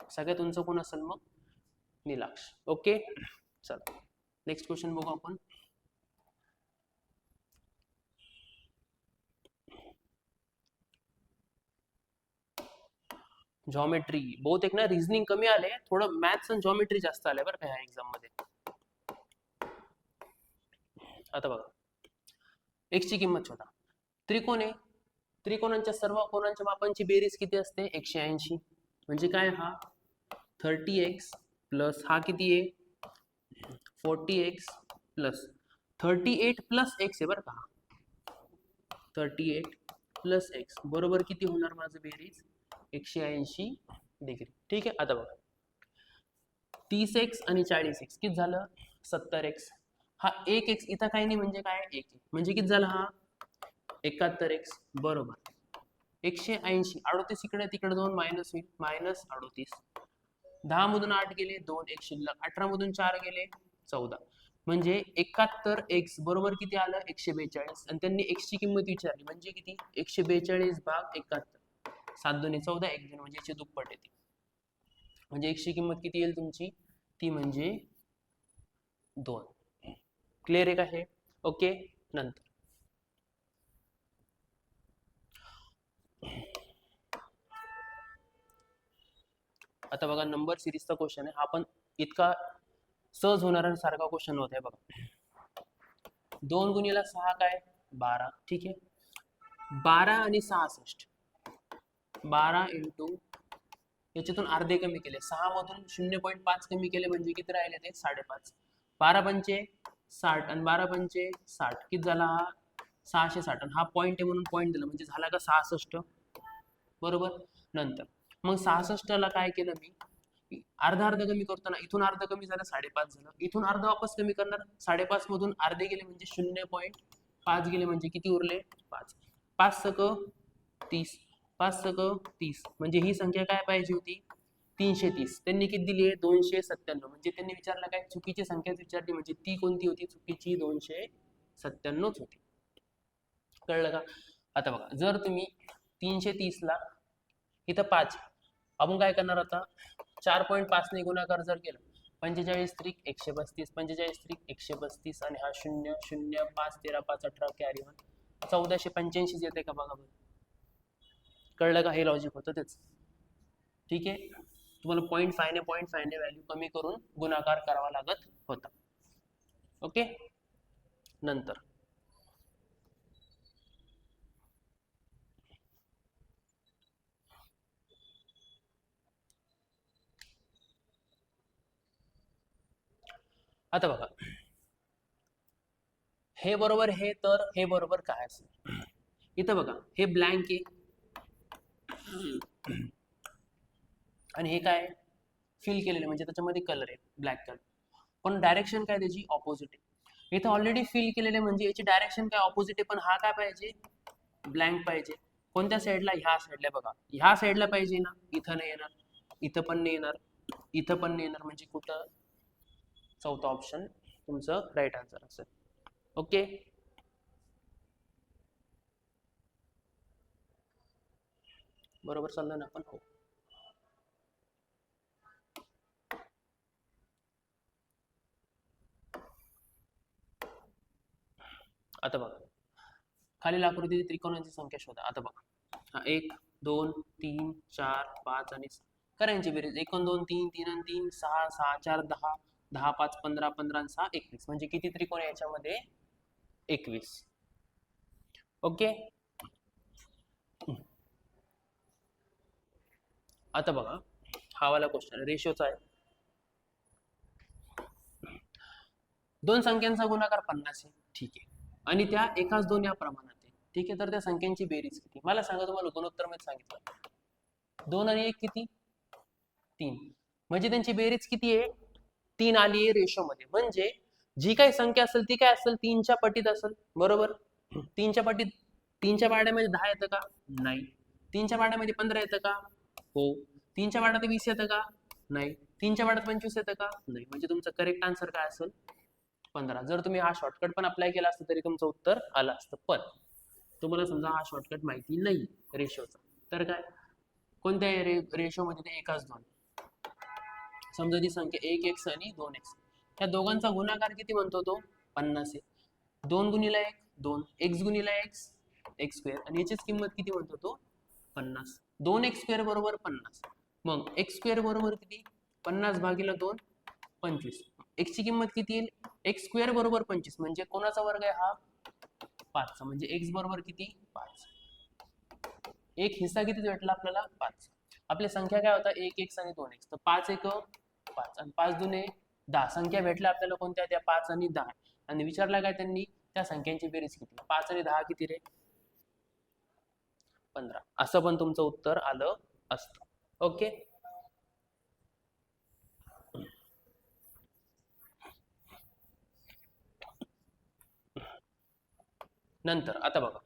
सगळ्यात उंच कोण असेल मग, नीलाक्ष. ओके, चला नेक्स्ट क्वेश्चन बघू आपण. जॉमेट्री, बहुतेक ना रिझनिंग कमी आले, थोडं मॅथ्स आणि जॉमेट्री जास्त आले बरं का ह्या एक्झाम मध्ये. आता बघा, x ची किंमत शोधा. त्रिकोण आहे, त्रिकोणांच्या सर्व कोणांच्या मापांची बेरीज किती असते, 180. म्हणजे काय, हा 30x प्लस हा किती आहे, 40x प्लस 38 प्लस x आहे बरं का, 38 प्लस x बरोबर किती होणार माझं बेरीज, 180 डिग्री. ठीक आहे, आता बघा 30x आणि 40x किती झालं, 70x. हा 1x इथं काही नाही म्हणजे काय, 1 म्हणजे किती झाला हा, 71x बरोबर. 180, 38 इकडे तिकडे जाऊन मायनस होईल, -38. 10 मधून 8 गेले, 2 1 शिल्लक, 18 मधून 4 गेले, 14. म्हणजे 71x बरोबर किती आलं, 142. आणि त्यांनी x ची किंमत विचारली, म्हणजे किती, 142 भाग 71, 7 2 14, 1 2 म्हणजे याची दुप्पट येते. म्हणजे x ची किंमत किती येईल तुमची, ती म्हणजे 2. क्लिअर आहे का हे. ओके, नंतर आता बघा, नंबर सिरीजचा क्वेश्चन आहे हा, पण इतका सहज होणारा सारखा क्वेश्चन होत आहे बघा. 2 गुणिला 6 काय 12, ठीक आहे. 12 आणि 66, 12 इंटू याच्यातून अर्धे कमी केले, 6 मधून 0.5 कमी केले म्हणजे किती राहिले ते 5.5. 12 पंचे 60 आणि 12 पंचे 60, किती झाला हा 660. हा पॉईंट आहे म्हणून पॉईंट दिला म्हणजे झाला का 66, बरोबर. नंतर मग 66ला काय केलं मी, अर्धा अर्धा कमी करताना इथून अर्धा कमी झालं 5.5 झालं, इथून अर्धा वापस कमी करणार, 5.5 मधून अर्धे गेले म्हणजे 0.5 गेले म्हणजे किती उरले 5. 5 सक 30, 5 सक 30 म्हणजे ही संख्या काय पाहिजे होती 330. त्यांनी किती दिली आहे 297. म्हणजे त्यांनी विचारलं काय चुकीची संख्या विचारली म्हणजे ती कोणती होती चुकीची 297च होती. कळलं का. आता बघा जर तुम्ही 330 ला इथं 5 आपण काय करणार आता 4.5 ने गुणाकार जर केलं 45 त्रिक 132, 45 त्रिक 132 आणि हा 0 0 5 13 5 18 कॅरी 1 1485 येते का बघा बरं. कळलं का, हे लॉजिक होतं तेच. ठीक आहे, तुम्हाला 0.5 ने व्हॅल्यू कमी करून गुणाकार करावा लागत होता. ओके. नंतर आता बघा हे बरोबर हे तर हे बरोबर काय असेल, इथं बघा हे ब्लँक आहे आणि हे काय फिल केलेलं म्हणजे त्याच्यामध्ये कलर आहे ब्लॅक कलर, पण डायरेक्शन काय त्याची ऑपोजिट आहे. इथं ऑलरेडी फिल केलेले म्हणजे याची डायरेक्शन काय ऑपोजिट आहे, पण हा काय पाहिजे ब्लँक पाहिजे. कोणत्या साईडला ह्या साईडला बघा, ह्या साईडला पाहिजे ना, इथं नाही येणार, इथं पण नाही येणार, इथं पण नाही येणार, म्हणजे कुठं चौथा ऑप्शन तुमचं राईट आन्सर असेल. ओके. बरोबर चाललं ना आपण. हो. आता बघा खालील आकृतीतील त्रिकोणांची संख्या शोधा. आता बघा 1 2 3 4 5 आणि 6 करायची बेरीज 1 2 3 3 आणि 3 6 6 4 10 10 5 15 15 आणि 6 21 म्हणजे किती त्रिकोण आहे याच्यामध्ये 21. ओके. आता बघा हा वाला क्वेश्चन रेशोचा आहे. दोन संख्यांचा गुणाकार 50 आहे, ठीक आहे, आणि त्या एकाच दोन या प्रमाणात आहे, ठीक आहे. तर त्या संख्यांची बेरीज किती मला सांगा. तुम्हाला गुणोत्तर मध्ये सांगितलं 2 आणि 1 किती 3, म्हणजे त्यांची बेरीज किती आहे 3 आली आहे रेशो मध्ये. म्हणजे जी काही संख्या असेल ती काय असेल 3च्या पटीत असेल, बरोबर. 3च्या पटीत 3च्या पाड्यामध्ये 10 येतं का नाही, 3च्या पाड्यामध्ये 15 येतं का हो, 3च्या पाड्यात 20 येतं का नाही, 3च्या पाड्यात 25 येतं का नाही, म्हणजे तुमचं करेक्ट आन्सर काय असेल 15. जर तुम्ही हा शॉर्टकट पण अप्लाय केला असतं तरी तुमचं उत्तर आलं असतं, पण तुम्हाला समजा हा शॉर्टकट माहिती नाही रेशोचा, तर काय कोणत्या रेशो मध्ये ते एकाच दोन, समजा ती संख्या 1x आणि 2x, त्या दोघांचा गुणाकार किती म्हणतो तो 50 आहे. 2 गुणिला 1 2, x गुणिला x x स्क्वेअर, आणि याचीच किंमत किती म्हणतो तो 50. 2x स्क्वेअर बरोबर 50, मग x स्क्वेअर बरोबर किती 50 भागिले 2 25, x ची किंमत किती येईल x स्क्वेअर बरोबर 25, म्हणजे कोणाचा वर्ग आहे हा 5 चा, म्हणजे x बरोबर किती 5. एक हिस्सा किती भेटला आपल्याला 5. आपली संख्या काय होता 1x आणि 2x, तर 5 1 5 आणि 5 दुने 10 संख्या भेटल्या आपल्याला कोणत्या त्या 5 आणि 10, आणि विचारला काय त्यांनी त्या संख्यांची बेरीज किती, 5 आणि 10 किती रे 15. असं पण तुमचं उत्तर आलं असतं. ओके. नंतर आता बघा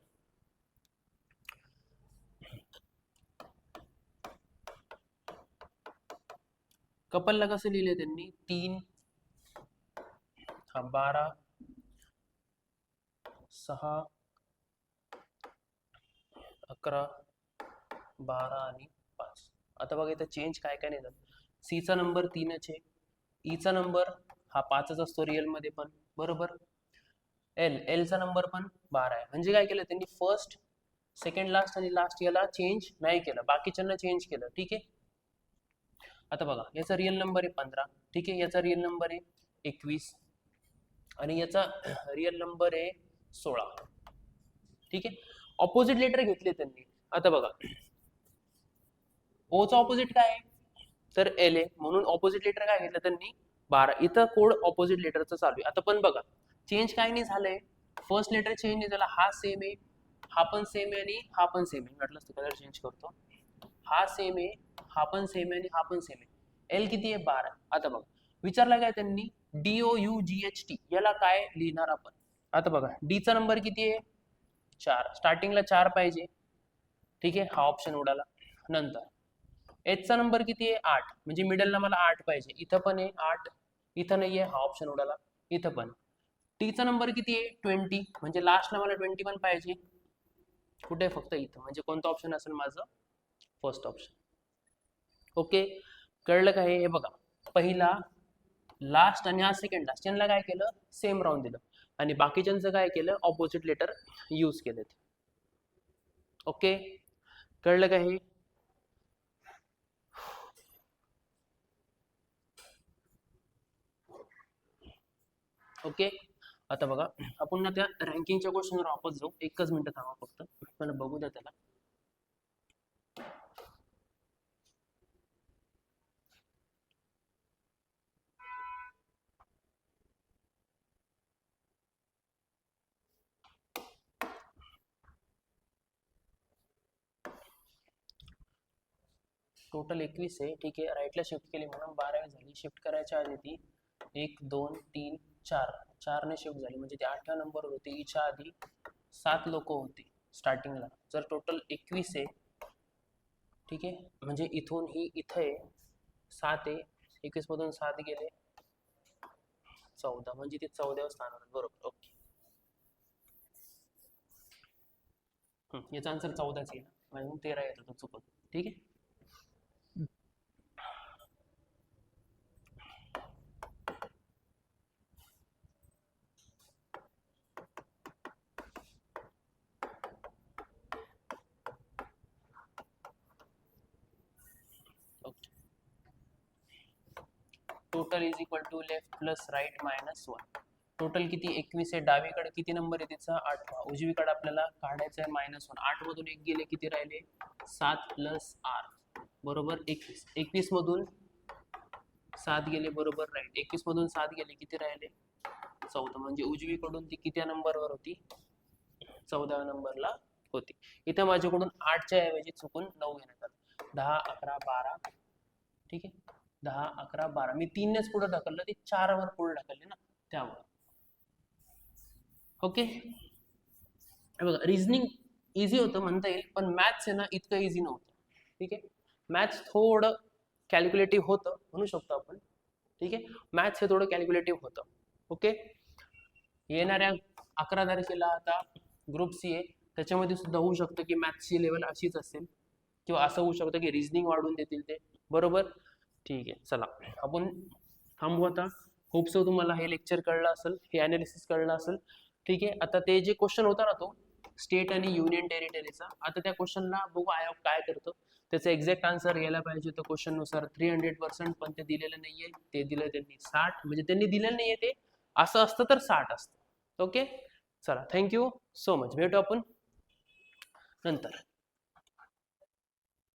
कपलला कसं लिहिले त्यांनी 3 12 6 11 12 आणि 5. आता बघा इथं चेंज काय काय नाही झालं. सी चा नंबर 3च आहे, ई चा नंबर हा 5च असतो रिअल मध्ये पण, बरोबर. एल चा नंबर पण 12 आहे, म्हणजे काय केलं त्यांनी फर्स्ट सेकंड लास्ट आणि लास्ट याला चेंज नाही केलं, बाकीच्यांना चेंज केलं, ठीक आहे. आता बघा याचा रिअल नंबर आहे 15, ठीक आहे, याचा रिअल नंबर आहे 21, आणि याचा रिअल नंबर आहे 16. ठीक आहे, ऑपोजिट लेटर घेतले त्यांनी. आता बघा ओचा ऑपोजिट काय आहे तर एल आहे, म्हणून ऑपोजिट लेटर काय घेतलं त्यांनी 12. इथं कोड ऑपोजिट लेटरचं चालू आहे. आता पण बघा चेंज काय नाही झालंय, फर्स्ट लेटर चेंज नाही झाला, हा सेम आहे, हा पण सेम आहे आणि हा पण सेम आहे. म्हटलं असतं कलर चेंज करतो, हा सेम आहे, हा पण सेम आहे आणि हा पण सेम आहे. एल किती आहे 12. आता बघा विचारलं काय त्यांनी DOUGHT, याला काय लिहिणार आपण. आता बघा डीचा नंबर किती आहे 4, स्टार्टिंगला 4 पाहिजे. ठीक आहे, हा ऑप्शन उडाला. नंतर एचचा नंबर किती आहे 8, म्हणजे मिडलला मला 8 पाहिजे, इथं पण आहे 8, इथं नाहीये, हा ऑप्शन उडाला. इथं पण टीचा नंबर किती आहे 20, म्हणजे लास्टला मला 21 पाहिजे, कुठे फक्त इथं, म्हणजे कोणतं ऑप्शन असेल माझं फर्स्ट ऑप्शन. ओके, कळलं का हे बघा पहिला लास्ट आणि हा सेकंड लास्ट यांना काय केलं सेम राहून दिलं आणि बाकीच्यांचं काय केलं ऑपोजिट लेटर यूज केलेत. ओके, कळलं का हे. ओके, आता बघा आपण ना त्या रँकिंगच्या क्वेश्चनवर वापस जाऊ. एकच मिनिट थांबा फक्त, मला बघू द्या त्याला. टोटल 21 आहे. ठीक आहे, राईटला शिफ्ट केली म्हणून 12वी झाली. शिफ्ट करायच्या आधी ती 1 2 3 4 ने शिफ्ट झाली, म्हणजे ती 8व्या नंबरवर होती. हिच्या आधी 7 लोक होती स्टार्टिंगला. जर टोटल 21 आहे, ठीक आहे, म्हणजे इथून ही इथं आहे 7 आहे, 21 मधून 7 गेले 14, म्हणजे ती 14व्या स्थानावर. बरोबर, ओके. याचा आन्सर 14च आहे, म्हणून 13 येत होतं चुकून. ठीक आहे, total is equal to left plus right minus 1. Total किती 21 आहे. डावीकडे किती नंबर आहे तिचा 8वा. उजवीकडे आपल्याला काढायचं आहे -1. 8 मधून 1 गेले किती राहिले 7 प्लस r बरोबर 21. 21 मधून 7 गेले बरोबर राईट. 21 मधून 7 गेले किती राहिले 14, म्हणजे उजवीकडून ती किती नंबरवर होती 14व्या नंबरला होती. इथं माझ्याकडून 8च्या ऐवजी चुकून 9 घेण्यात आलं. 10 11 12. ठीक आहे, 10 11 12 मी 3नेच पुढे ढकललं, ते 4 वर पुढे ढकलले ना त्यामुळे. ओके, बघा रिझनिंग इझी होतं म्हणता येईल, पण मॅथ्स आहे ना इतकं इझी नव्हतं. ठीक आहे, मॅथ्स थोडं कॅल्क्युलेटिव्ह होतं म्हणू शकतो आपण. ठीक आहे, मॅथ्स हे थोडं कॅल्क्युलेटिव्ह होतं. ओके, येणाऱ्या 11 तारखेला आता ग्रुप सी आहे, त्याच्यामध्ये सुद्धा होऊ शकतं की मॅथ्सची लेवल अशीच असेल, किंवा असं होऊ शकतं की रिझनिंग वाढवून देतील ते. बरोबर, ठीक आहे, चला आपण थांबू आता. होप सो तुम्हाला हे लेक्चर कळलं असेल, हे अनालिसिस कळलं असेल. ठीक आहे, आता ते जे क्वेश्चन होता ना तो स्टेट आणि युनियन टेरिटरीचा, आता त्या क्वेश्चनला बघू आयोग काय करतो. त्याचा एक्झॅक्ट आन्सर यायला पाहिजे तर क्वेश्चननुसार 300%, पण ते दिलेलं नाहीये. ते दिलं त्यांनी 60, म्हणजे त्यांनी दिलेलं नाहीये ते, असं असतं तर 60 असतं. ओके, चला थँक्यू सो मच, भेटू आपण नंतर.